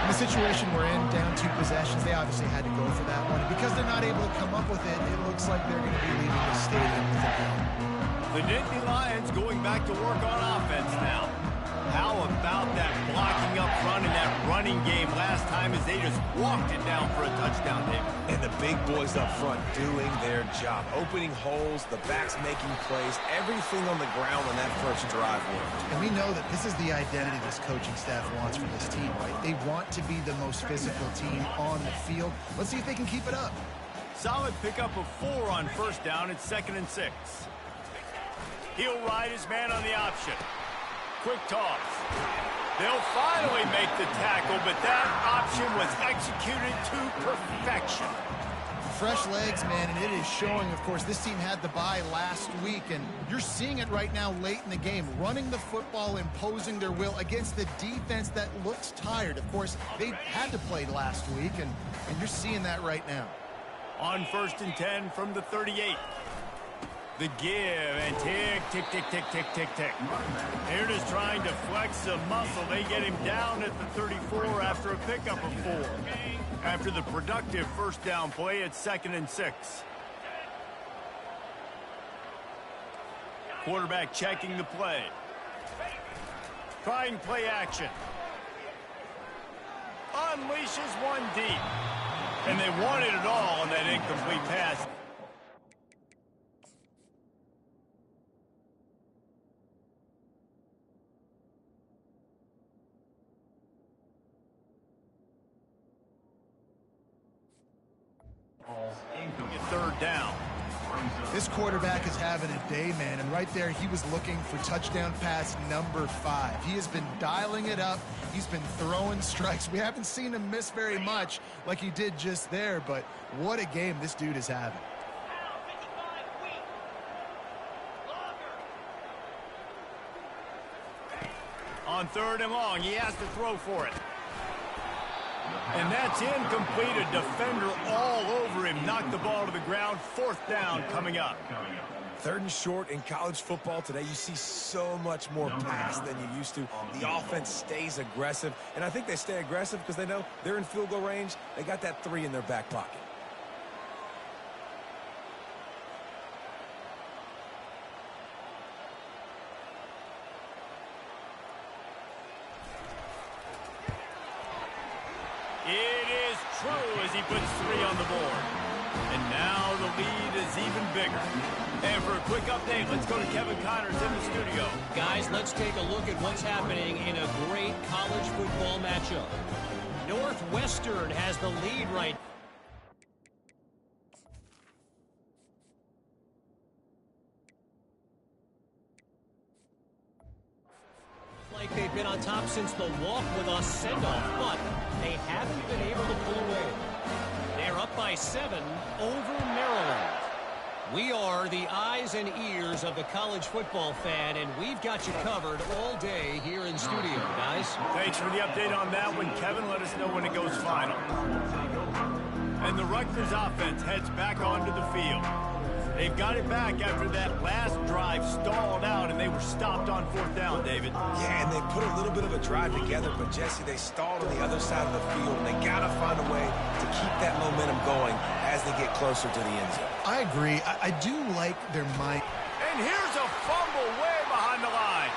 In the situation we're in, down 2 possessions, they obviously had to go for that one. Because they're not able to come up with it, it looks like they're going to be leaving the stadium with a win. The Nittany Lions going back to work on offense now. How about that blocking up front in that running game last time as they just walked it down for a touchdown, David? And the big boys up front doing their job. Opening holes, the backs making plays, everything on the ground when that first drive worked. And we know that this is the identity this coaching staff wants for this team, right? They want to be the most physical team on the field. Let's see if they can keep it up. Solid pickup of 4 on first down. It's 2nd and 6. He'll ride his man on the option. Quick toss. They'll finally make the tackle, but that option was executed to perfection. fresh legs, man, and it is showing. Of course, this team had the bye last week, and you're seeing it right now late in the game, running the football, imposing their will against the defense that looks tired. Of course, they had to play last week, and you're seeing that right now. On 1st and 10 from the 38. The give, and tick, tick, tick, tick, tick, tick, tick. They're just trying to flex the muscle. They get him down at the 34 after a pickup of 4. After the productive first down play, it's 2nd and 6. Quarterback checking the play. Trying play action. Unleashes one deep. And they wanted it all on that incomplete pass. Get 3rd down. This quarterback is having a day, man, and right there he was looking for touchdown pass number 5. He has been dialing it up. He's been throwing strikes. We haven't seen him miss very much like he did just there, but what a game this dude is having. On 3rd and long, he has to throw for it. And that's incomplete. A defender all over him. Knocked the ball to the ground. 4th down coming up. 3rd and short in college football today. You see so much more pass than you used to. The offense stays aggressive. And I think they stay aggressive because they know they're in field goal range. They got that 3 in their back pocket. It is true as he puts 3 on the board. And now the lead is even bigger. And for a quick update, let's go to Kevin Connors in the studio. Guys, let's take a look at what's happening in a great college football matchup. Northwestern has the lead right. Like they've been on top since the walk with us send-off, but they haven't been able to pull away. They're up by 7 over Maryland. We are the eyes and ears of the college football fan, and we've got you covered all day here in studio, guys. Thanks for the update on that one, Kevin. Let us know when it goes final. And the Rutgers offense heads back onto the field. They've got it back after that last drive stalled out, and they were stopped on 4th down, David. Yeah, and they put a little bit of a drive together, but, Jesse, they stalled on the other side of the field, and they got to find a way to keep that momentum going as they get closer to the end zone. I agree. I do like their mind. And here's a fumble way behind the line.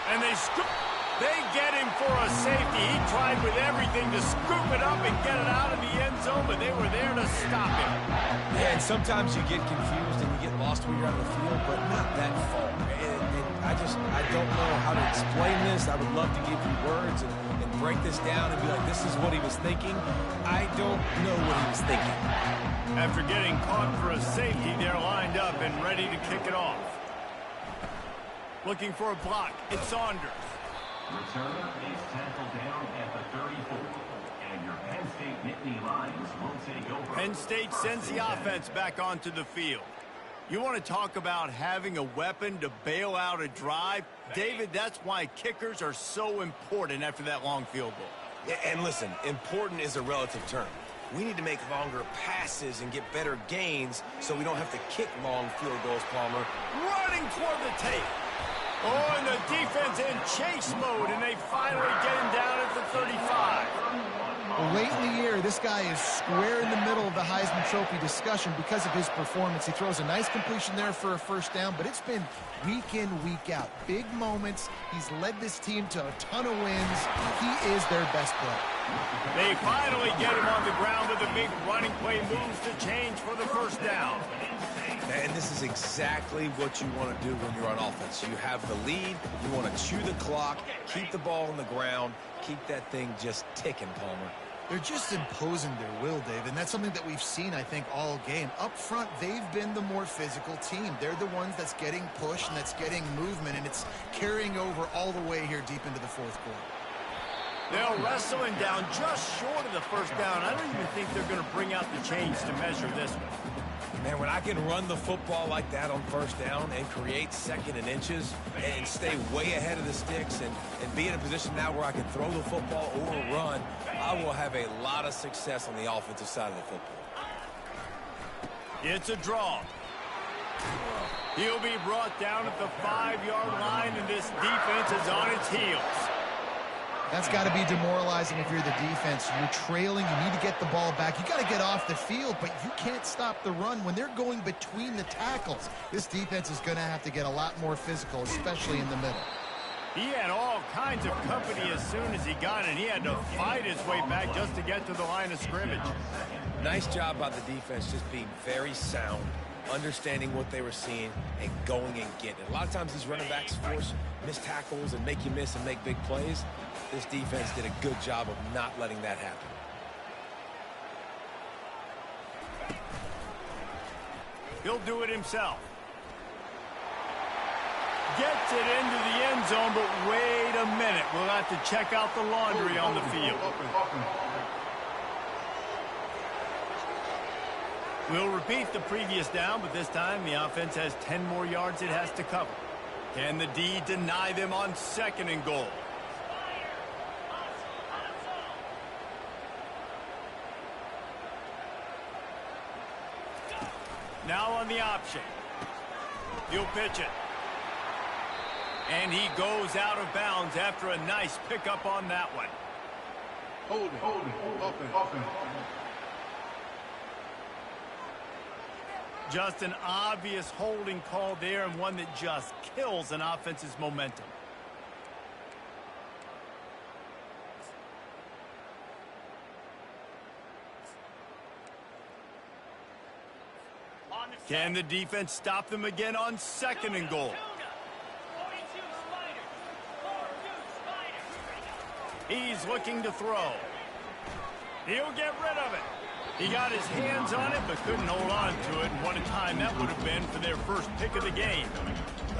And they get him for a safety. He tried with everything to scoop it up and get it out of the end zone, but they were there to stop him. Yeah, and sometimes you get confused and you get lost when you're out of the field, but not that far. And I don't know how to explain this. I would love to give you words and break this down and be like, this is what he was thinking. I don't know what he was thinking. After getting caught for a safety, they're lined up and ready to kick it off. Looking for a block. It's Saunders. Returner is tackled down at the 34. And your Penn State Nittany Lions will take over. Penn State sends the offense back onto the field. You want to talk about having a weapon to bail out a drive? David, that's why kickers are so important after that long field goal. Yeah, and listen, important is a relative term. We need to make longer passes and get better gains so we don't have to kick long field goals, Palmer. Running toward the tape. Oh, and the defense in chase mode, and they finally get him down at the 35. Well, late in the year, this guy is square in the middle of the Heisman Trophy discussion because of his performance. He throws a nice completion there for a first down, but it's been week in, week out. Big moments. He's led this team to a ton of wins. He is their best player. They finally get him on the ground with a big running play, moves to change for the first down. And this is exactly what you want to do when you're on offense. You have the lead, you want to chew the clock, keep the ball on the ground, keep that thing just ticking, Palmer. They're just imposing their will, Dave, and that's something that we've seen, I think, all game. Up front, they've been the more physical team. They're the ones that's getting pushed and that's getting movement, and it's carrying over all the way here deep into the fourth quarter. They'll wrestle him down just short of the first down. I don't even think they're going to bring out the chains to measure this one. Man, when I can run the football like that on first down and create 2nd and inches and stay way ahead of the sticks and be in a position now where I can throw the football or run, I will have a lot of success on the offensive side of the football. It's a draw. He'll be brought down at the 5-yard line, and this defense is on its heels. That's got to be demoralizing if you're the defense. You're trailing. You need to get the ball back. You got to get off the field, but you can't stop the run when they're going between the tackles. This defense is going to have to get a lot more physical, especially in the middle. He had all kinds of company as soon as he got it. He had to fight his way back just to get to the line of scrimmage. Nice job by the defense just being very sound, understanding what they were seeing, and going and getting it. A lot of times these running backs force missed tackles and make you miss and make big plays. This defense did a good job of not letting that happen. He'll do it himself. Gets it into the end zone, but wait a minute. We'll have to check out the laundry on the field. We'll repeat the previous down, but this time the offense has 10 more yards it has to cover. Can the D deny them on 2nd and goal? Now on the option. He'll pitch it. And he goes out of bounds after a nice pickup on that one. Holding, offense. Just an obvious holding call there, and one that just kills an offense's momentum. Can the defense stop them again on 2nd and goal? He's looking to throw. He'll get rid of it. He got his hands on it, but couldn't hold on to it. And what a time that would have been for their first pick of the game.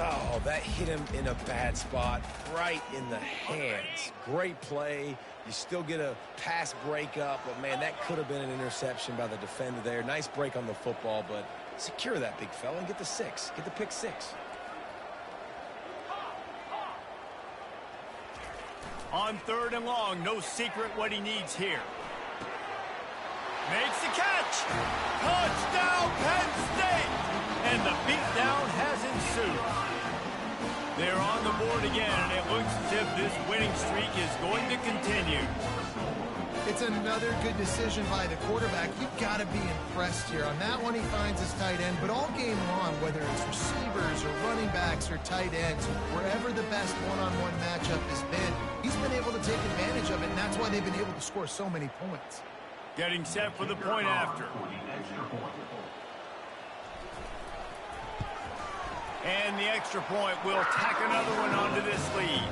Oh, that hit him in a bad spot, right in the hands. Great play. You still get a pass breakup, but, man, that could have been an interception by the defender there. Nice break on the football, but secure that big fella and get the 6. Get the pick 6. On 3rd and long, no secret what he needs here. Makes the catch. Touchdown, Penn State. And the beatdown has ensued. They're on the board again, and it looks as if this winning streak is going to continue. It's another good decision by the quarterback. You've got to be impressed here. On that one, he finds his tight end, but all game long, whether it's receivers or running backs or tight ends, wherever the best one-on-one matchup has been, he's been able to take advantage of it, and that's why they've been able to score so many points. Getting set for the point after. And the extra point will tack another one onto this lead.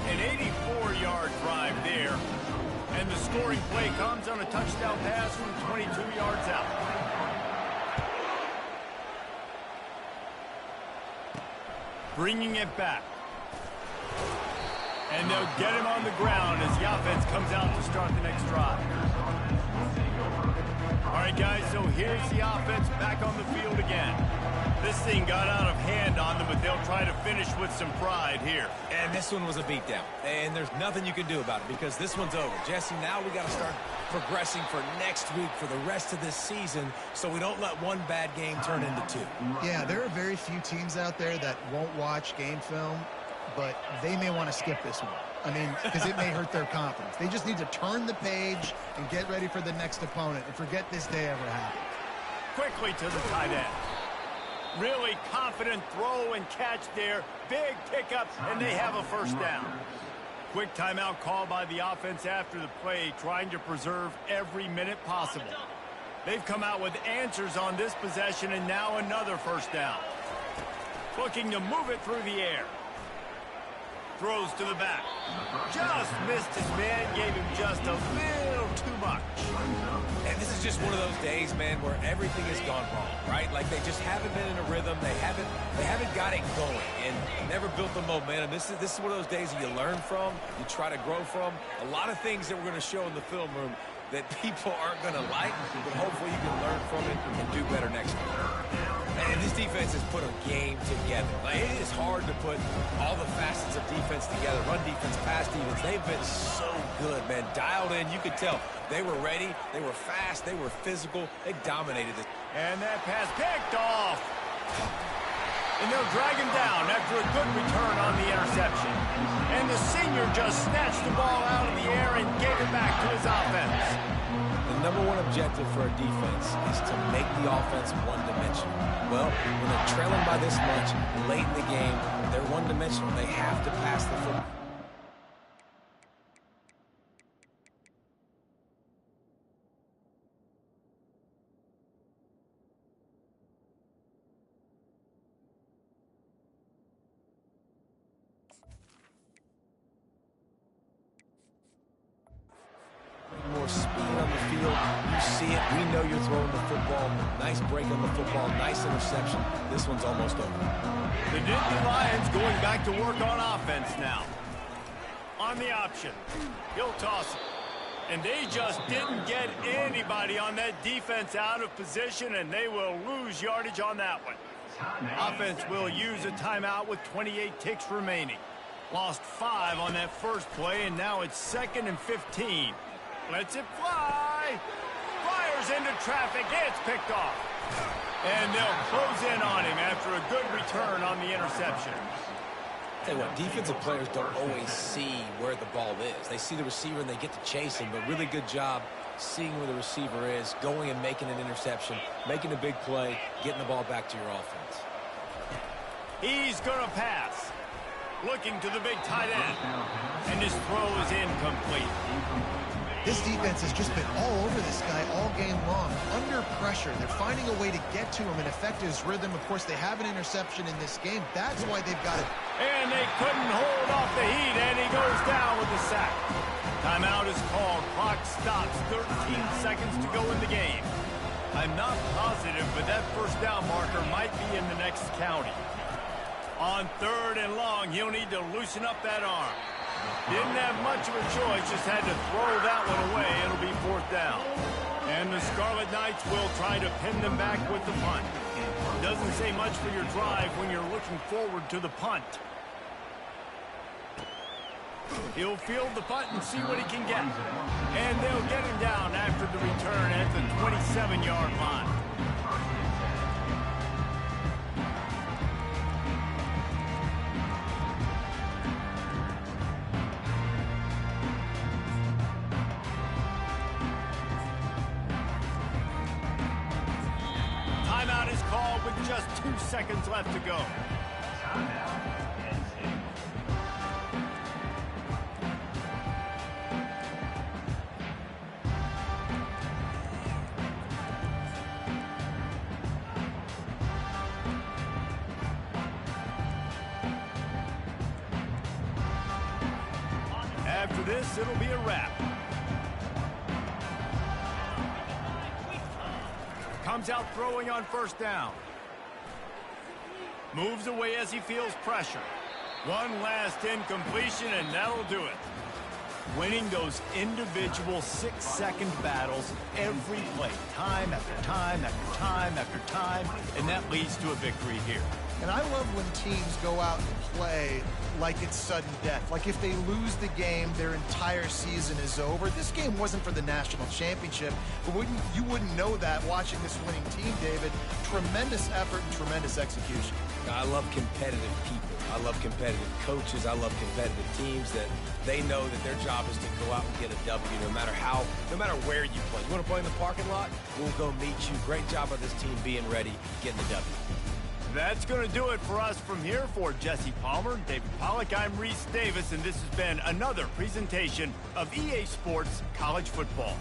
An 84-yard drive there. And the scoring play comes on a touchdown pass from 22 yards out. Bringing it back. And they'll get him on the ground as the offense comes out to start the next drive. All right, guys, so here's the offense back on the field again. This thing got out of hand on them, but they'll try to finish with some pride here. And this one was a beatdown. And there's nothing you can do about it because this one's over. Jesse, now we got to start progressing for next week for the rest of this season so we don't let one bad game turn into 2. Yeah, there are very few teams out there that won't watch game film, but they may want to skip this one. I mean, because it may hurt their confidence. They just need to turn the page and get ready for the next opponent and forget this day ever happened. Quickly to the tight end. Really confident throw and catch there. Big pickup, and they have a first down. Quick timeout call by the offense after the play, trying to preserve every minute possible. They've come out with answers on this possession, and now another first down. Looking to move it through the air. throws to the back. Just missed his man, gave him just a little too much. And this is just one of those days, man, where everything has gone wrong, right? Like they just haven't been in a rhythm. They haven't got it going and never built the momentum. This is one of those days that you learn from, you try to grow from. A lot of things that we're going to show in the film room that people aren't going to like, but hopefully you can learn from it and do better next time. And this defense has put a game together. Like, it is hard to put all the facets of defense together. Run defense, pass defense. They've been so good, man. Dialed in. You could tell they were ready. They were fast. They were physical. They dominated this. And that pass picked off. And they'll drag him down after a good return on the interception. And the senior just snatched the ball out of the air and gave it back to his offense. The number one objective for a defense is to make the offense one-dimensional. Well, when they're trailing by this much late in the game, they're one-dimensional. They have to pass the football. More speed on the field. You see it. We know you're throwing the football. Nice break on the football. Nice interception. This one's almost over. The Nittany Lions going back to work on offense now. On the option. He'll toss it. And they just didn't get anybody on that defense out of position, and they will lose yardage on that one. Offense will use a timeout with 28 ticks remaining. Lost 5 on that first play, and now it's 2nd and 15. Lets it fly. Fires into traffic. It's picked off. And they'll close in on him after a good return on the interception. Tell you what, defensive players don't always see where the ball is. They see the receiver and they get to chase him, but really good job seeing where the receiver is, going and making an interception, making a big play, getting the ball back to your offense. He's going to pass. Looking to the big tight end. And his throw is incomplete. This defense has just been all over this guy all game long. Under pressure, they're finding a way to get to him and affect his rhythm. Of course, they have an interception in this game. That's why they've got it. And they couldn't hold off the heat, and he goes down with the sack. Timeout is called. Clock stops. 13 seconds to go in the game. I'm not positive, but that first down marker might be in the next county. On 3rd and long, he'll need to loosen up that arm. Didn't have much of a choice, just had to throw that one away. It'll be 4th down. And the Scarlet Knights will try to pin them back with the punt. Doesn't say much for your drive when you're looking forward to the punt. He'll field the punt and see what he can get. And they'll get him down after the return at the 27-yard line. Timeout is called with just 2 seconds left to go. After this, it'll be a wrap. Comes out throwing on 1st down. Moves away as he feels pressure. One last incompletion, and that'll do it. Winning those individual 6-second battles every play, time after time after time after time, and that leads to a victory here. And I love when teams go out and play like it's sudden death. Like if they lose the game, their entire season is over. This game wasn't for the national championship, but you wouldn't know that watching this winning team, David. Tremendous effort and tremendous execution. I love competitive people. I love competitive coaches. I love competitive teams that they know that their job is to go out and get a W no matter where you play. You want to play in the parking lot? We'll go meet you. Great job of this team being ready, getting the W. That's going to do it for us from here. For Jesse Palmer, David Pollack, I'm Reese Davis, and this has been another presentation of EA Sports College Football.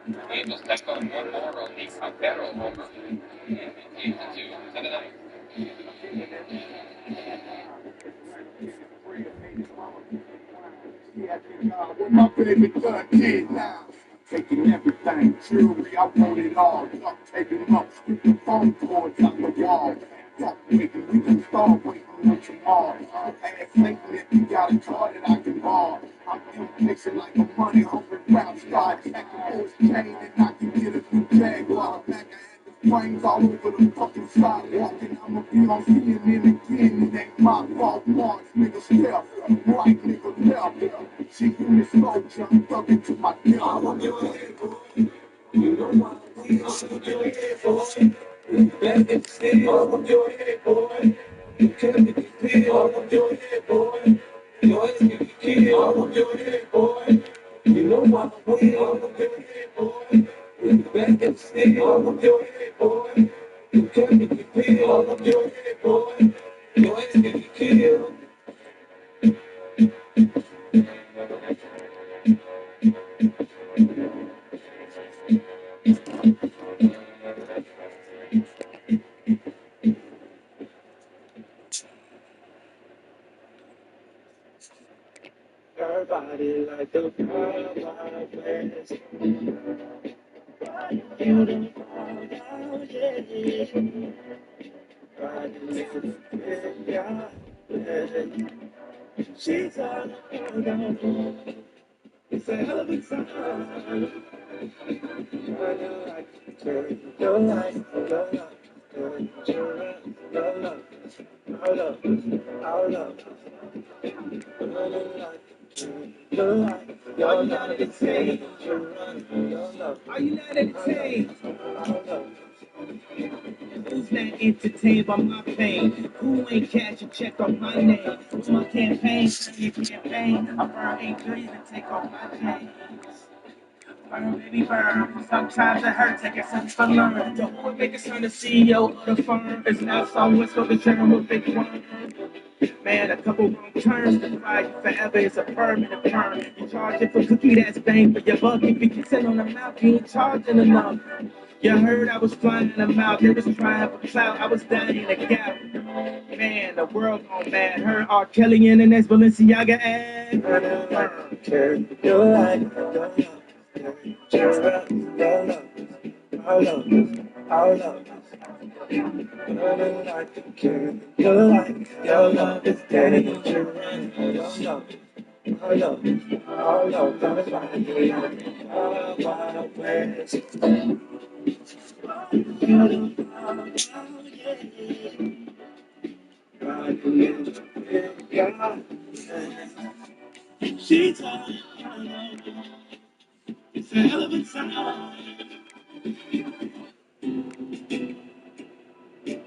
Angels take on one more on the Cordero homer. And 8-2 to the ninth. My baby done did now. Taking everything, jewelry, I want it all. Duct taping up, with the phone cords out the wall. Fuck waiting, we can start waiting on tomorrow. Ass making if you got a car that I can borrow. I'm inflation like a money hungry rap star. Acting horse chain and I can get a new Jaguar. Back flames all over the fucking sidewalk, and I'ma be on CNN again. It ain't my fault. March, nigga, step right, nigga, left. She give me slow jump, thug into my deal. I want your head, boy. You know what I'm doing. I want your head, boy. Back in the city, I want your head, boy. You can't make me feel. I want your head, boy. Your ass can be killed. I want your head, boy. You know what I'm doing. I want your head, boy. Back in the city, I want your head, boy. You can't make me feel. I want your head, boy. Your ass can be killed. Her body like the Wild Wild West. Beautiful, yeah. Body like the Wild West. She's all around. It's a hell of a time. I know I can turn your life, your life, turn your life, your life. Hold up, hold up. I know I can turn your life, your life. It's safe, your life, your life. Are you not entertained? Hold up. Who's not entertained by my pain? Who ain't cash a check on my name? It's my campaign, your campaign. I burn 8 3s and take off my chains. Burn, baby, burn. Sometimes it hurts, I guess I'm to learn. The who would make us turn the CEO of the firm is now someone so the germ of big worm. Man, a couple wrong turns to fire you forever is a permanent perm. You charge it for cookie, that's bang for your buck. If you can send on the mouth, you ain't charging enough. You heard I was flying in the mouth, they was trying for clout, I was dying in the gap. Man, the world gone mad. Her R. Kelly and the next Balenciaga ad. I don't like to carry your life, your love, your love, your love, our love, our love. I don't like to carry your life, your love is dangerous, your love. Our love, our love, that's why we are in Wild Wild West. She's all it's a hell of a time.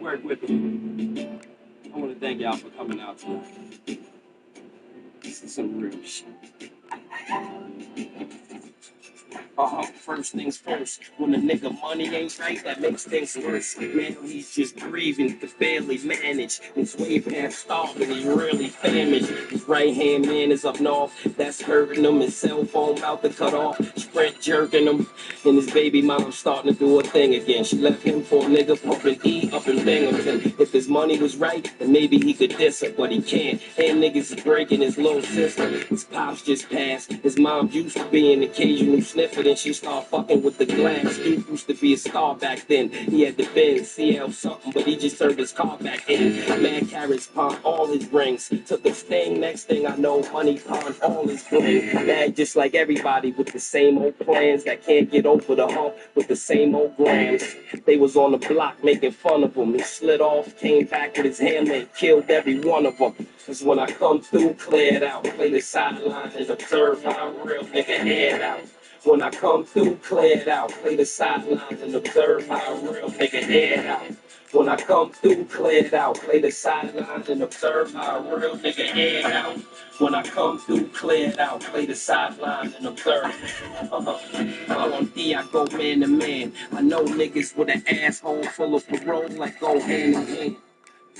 Work with me. I want to thank y'all for coming out tonight. This is some real shit. First things first, when a nigga money ain't right, that makes things worse. Man, he's just breathing, could barely manage. His way past starving, he's really famished. His right hand man is up north, that's hurting him. His cell phone about to cut off, Sprint jerking him. And his baby mom starting to do her thing again. She left him for a nigga pumping E up in Binghamton. If his money was right, then maybe he could diss her, but he can't. And niggas is breaking his little sister. His pops just passed. His mom used to be an occasional sniffer, then she started fucking with the glass. Dude used to be a star back then. He had the Benz, CL something, but he just turned his car back in. Man carries pawned all his rings. Took a sting, next thing I know, money pawned all his rings. Mad just like everybody with the same old plans that can't get over the hump with the same old grams. They was on the block making fun of him. He slid off, came back with his hammer and killed every one of them. Cause when I come through, clear it out. Play the sideline and observe how a real nigga head out. When I come through, clear it out. Play the sidelines and observe how a real nigga head out. When I come through, clear it out. Play the sidelines and observe how a real nigga head out. When I come through, clear it out. Play the sidelines and observe. On D, I go man to man. I know niggas with an asshole full of parole like go hand in hand.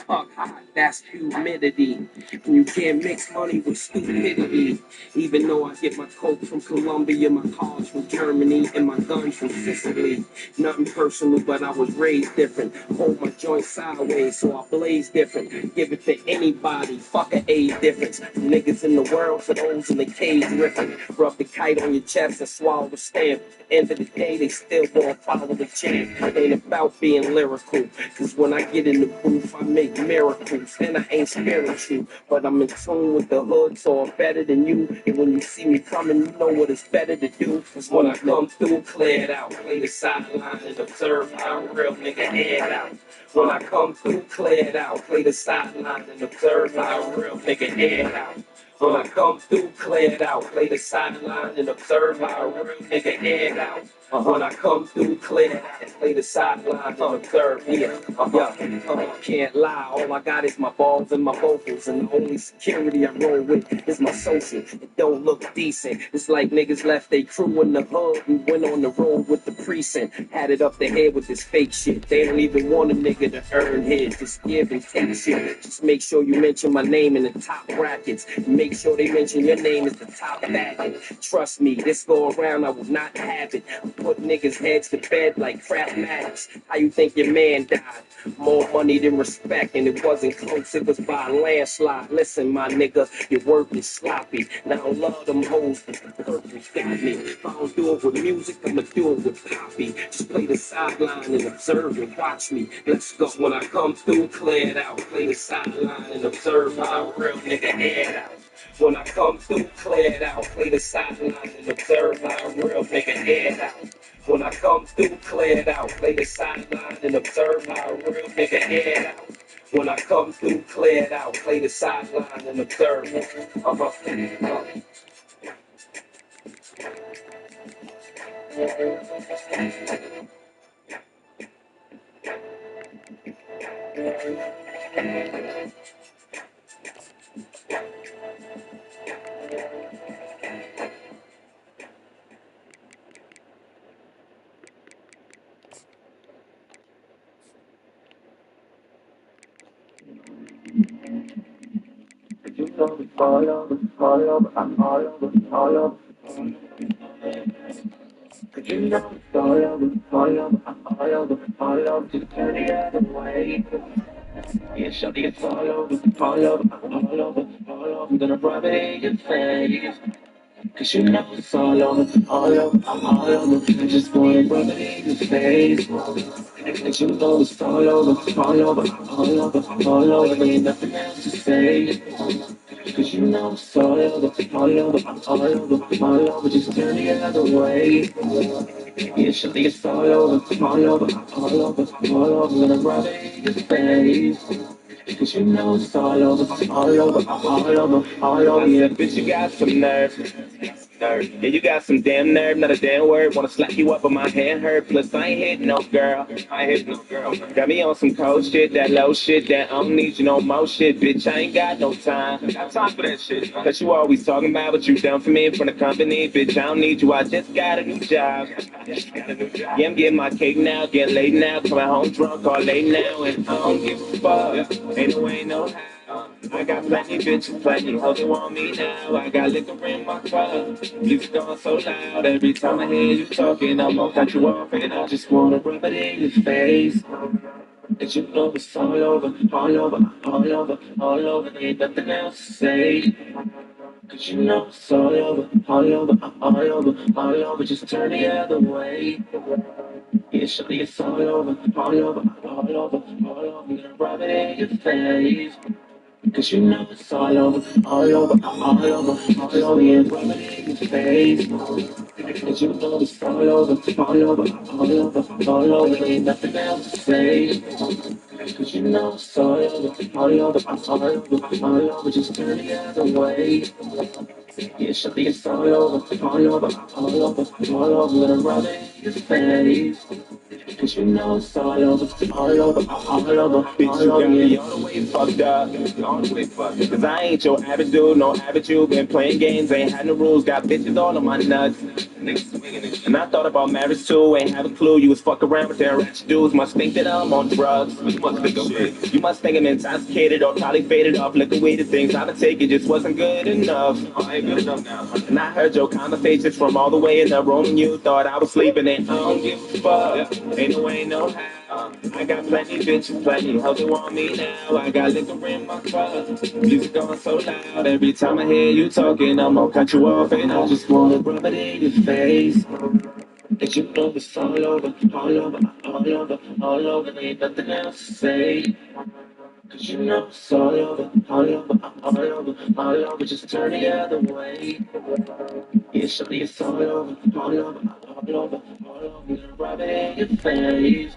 Fuck hot, that's humidity. And you can't mix money with stupidity. Even though I get my coke from Colombia, my cars from Germany, and my guns from Sicily. Nothing personal, but I was raised different. Hold my joint sideways, so I blaze different. Give it to anybody, fuck a age difference. From niggas in the world to those in the cage riffing. Rub the kite on your chest and swallow the stamp. End of the day, they still gonna follow the champ. It ain't about being lyrical, cause when I get in the booth, I make miracles. And I ain't spiritual, but I'm in tune with the hood, so I'm better than you. And when you see me coming, you know what it's better to do. Cause when I come through, clear it out. Play the sideline and observe how a real nigga head out. When I come through, clear it out. Play the sideline and observe how a real nigga head out. When I come through, clear it out. Play the sideline and observe how a real nigga head out. When I come through, clear it out. Play the sideline and observe, can't lie, all I got is my balls and my vocals. And the only security I roll with is my social. It don't look decent. It's like niggas left they crew in the hood and went on the road with the precinct. Had it up their head with this fake shit. They don't even want a nigga to earn his. Just give and take shit. Just make sure you mention my name in the top brackets. Make sure they mention your name as the top back. Trust me, this go around I will not have it. Put niggas' heads to bed like crap matters. How you think your man died? More money than respect, and it wasn't close, it was by a landslide. Listen, my nigga, your work is sloppy. And I don't love them hoes, but the purple got me. If I don't do it with music, I'ma do it with poppy. Just play the sideline and observe and watch me. Let's go. When I come through, clear it out. Play the sideline and observe how a real nigga head out. When I come through, clear it out. Play the sideline and observe how a real nigga head out. When I come through, clear it out. Play the sideline and observe how a real nigga head out. When I come through, clear it out. Play the sideline and observe. Just turn the other way. Yeah, shawty, it's all over, all over, all over, all over. I'm gonna rub it in your face. Cause you know it's all over, all over, all over. I just wanna rub it in your face. Cause you know it's all over, all over, all over, all over. Ain't nothing else to say. Cause you know it's all over, all over, all over, all over. Just turn the other way. Yeah, shawty, it's all over, all over, all over, all over. I'm gonna rub it in your face. Cause you know it's all over, all over, all over, all over. Yeah, bitch, you got some nerve. Yeah, you got some damn nerve, not a damn word. Wanna slap you up, but my hand hurt. Plus, I ain't hitting no girl. I ain't hitting no girl. Got me on some cold shit, that low shit, that I don't need you no more shit. Bitch, I ain't got no time. I got time for that shit. Cause you always talking about what you done for me in front of company. Bitch, I don't need you, I just got a new job. Yeah, I'm getting my cake now, getting late now. Coming home drunk all late now, and I don't give a fuck. Ain't no way, no how. I got plenty bitches, plenty hoes that want me now. I got liquor in my cup. Music going so loud. Every time I hear you talking, I'm gonna cut you off. And I just wanna rub it in your face. Cause you know it's all over, all over, all over, all over. Ain't nothing else to say. Cause you know it's all over, all over, all over, all over. Just turn the other way. Yeah, shawty, it's all over, all over, all over, all over. I'm gonna rub it in your face. Cause you know it's all over, all over, all over, all over. Yeah, rub it in your face. Cause you know it's all over, all over, all over, all over. Ain't nothing else to say. Cause you know it's all over, all over, all over, all over. Just turn the other way. Yeah, shawty, it's all over, all over, all over, all over. I'm gonna rub it in your face. Cause you know it's all over, all over, all over. Bitch, you got me all the way fucked up, all the way fucked up. Cause I ain't your average dude, no average you. Been playing games, ain't had no rules, got bitches all on my nuts. And I thought about marriage too, ain't have a clue. You was fuck around with them ratchet dudes. Must think that I'm on drugs. You must think I'm intoxicated or probably faded off. Liquor, weed, the things I've been taking just wasn't good enough. I ain't good enough now. And I heard your conversations from all the way in the room, and you thought I was sleeping, and I don't give a fuck. Ain't no way, no how. I got plenty bitches, plenty hoes that want me now. I got liquor in my cup, music going so loud. Every time I hear you talking, I'm gonna cut you off, and I just wanna rub it in your face. That you know it's all over, all over, all over, all over. Ain't nothing else to say. Cause you know it's all over, all over, all over, all over. Just turn the other way. Yeah, shawty, it's all over, all over, all over, all over. Gonna rub it in your face.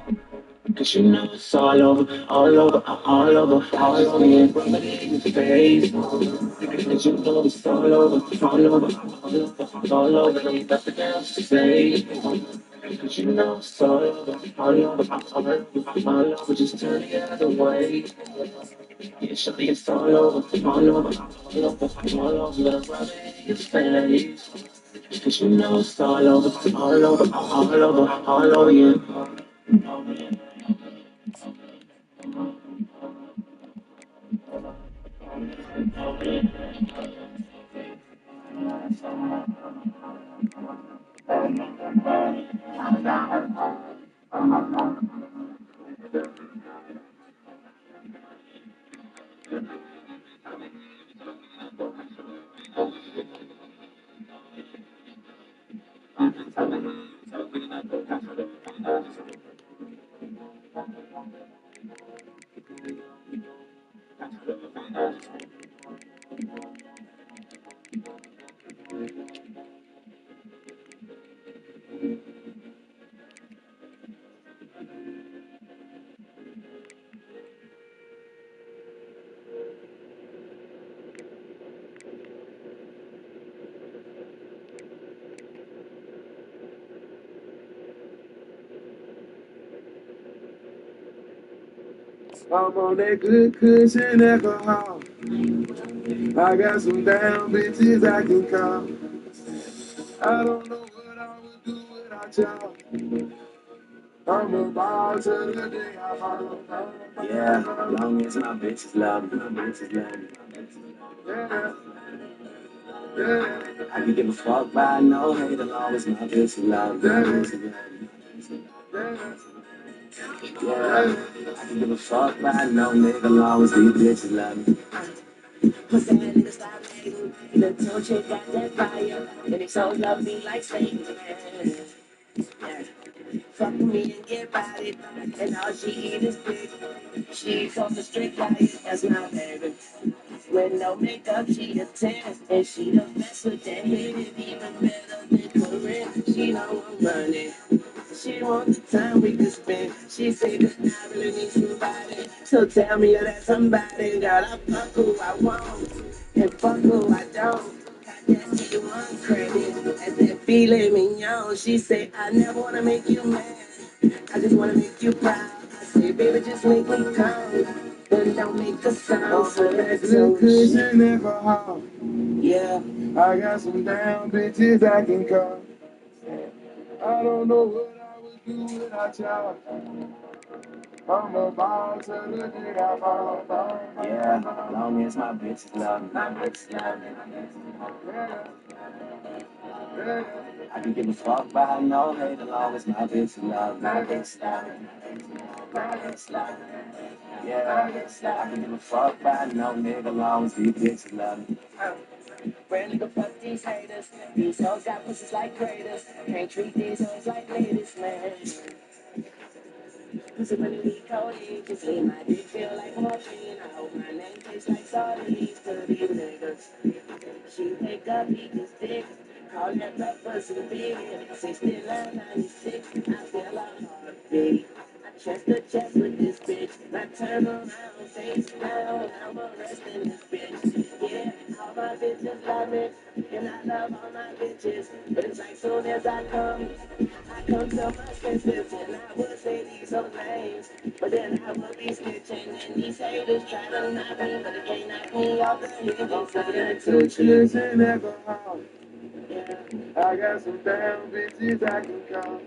Cause you know it's all over, all over, all over, all over. Yeah, rub it in your face. Cause you know it's all over, all over, all over, all over. Ain't nothing else to say. Cause you know it's all over, all over, all over, all over. Just turn the other way. Yeah, shawty, it's all over, all over, all over, all over. Let her rub it in your face. Cause you know it's all over, all over, all over, all over, yeah. I'm on that good cushion alcohol. I got some damn bitches I can call. I don't know what I would do without y'all. I'm about to the day I fall. Yeah, long as my bitches love me, my bitches love me. Yeah, yeah, I can give a fuck by no hate, as long as my bitches love me, my bitches love me. yeah. Yeah, I can give a fuck by no nigga, long as these bitches love me. Cause that nigga stop hating, he done told you got that fire, and he so love me like Satan. Yeah. Fuck me and get bodied, and all she eat is dick. She's on the strict diet, that's my baby. With no makeup, she a 10, and she the best with that hit it, even better than Corinne. She know I'm running. She want the time we could spend. She say that I really need somebody. So tell me that somebody. Gotta fuck who I want and fuck who I don't. Got that C1 credit as that filet mignon. She say I never wanna make you mad. I just wanna make you proud. I say baby just make me come. But don't make a sound. So That that's good so shit. cushion alcohol. Yeah. I got some damn bitches I can call. I don't know what I would do without y'all. I'm about to the day I fall. Yeah, long as my bitches love me, my bitches love me. Yeah, yeah. I can give a fuck by no hate, as long as my bitches love me, my bitches love me. My bitches love me. Yeah, I can give a fuck by no nigga, as long as these bitches love me. Real nigga, fuck these haters. These hoes got pussies like craters. Can't treat these hoes like ladies, man. Pussy when you need codeine, just leave my dick feel like morphine. I hope my name tastes like sardines to these niggas. She wake up, eat this dick, call that breakfast and big. 6996, I feel a heartbeat. I chest to chest with this bitch. I turn around, face down, I'm arresting this bitch. Yeah, all my bitches love me, and I love all my bitches. But it's like soon as I come to my senses, and I would say these are names. But then I would be snitching, and these haters try to knock me, but they can't knock me off the hinges. I got two Good cushion alcohol. yeah. I got some damn bitches I can call.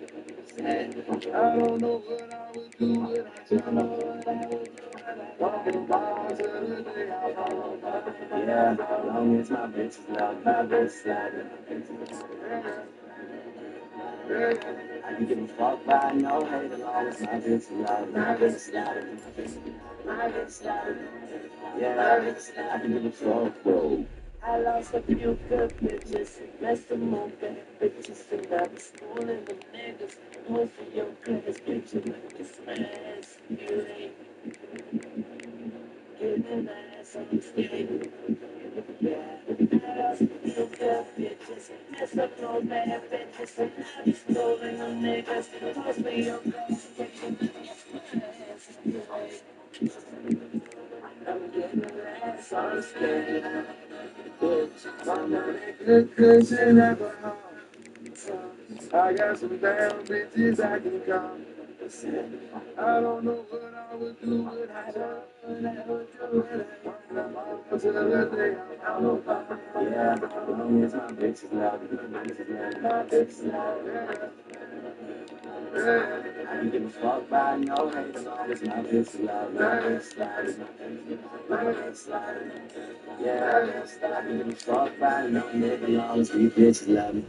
I don't know what I would do without you. Walking balls of the day I fall. Yeah, as long as my bitches love my bitch love. I can give a fuck by no hate as long as my bitch love my bitch love. My bitch love. Yeah, I can give a fuck, bro. I lost a few good bitches, messed them up bad bitches, and I was schooling them niggas. Going for your class, bitch, you like this smash. You ain't getting ass on the stage. Yeah, I lost a few good bitches, messed up no bad bitches, and I was schooling them niggas. Going for your class, bitch, you like this smash. You ain't I'm getting ass on the stage. I'm a good cushion alcohol. I got some damn bitches I can call. I don't know what I would do without you. Until the day I'm out. Yeah, as long as my bitches love me, my bitches love me. Yeah. I can give a fuck by no hate as long as my bitches love me. My bitches love me. My bitches love me. Yeah, I can give a fuck by no nigga as long as these bitches love me.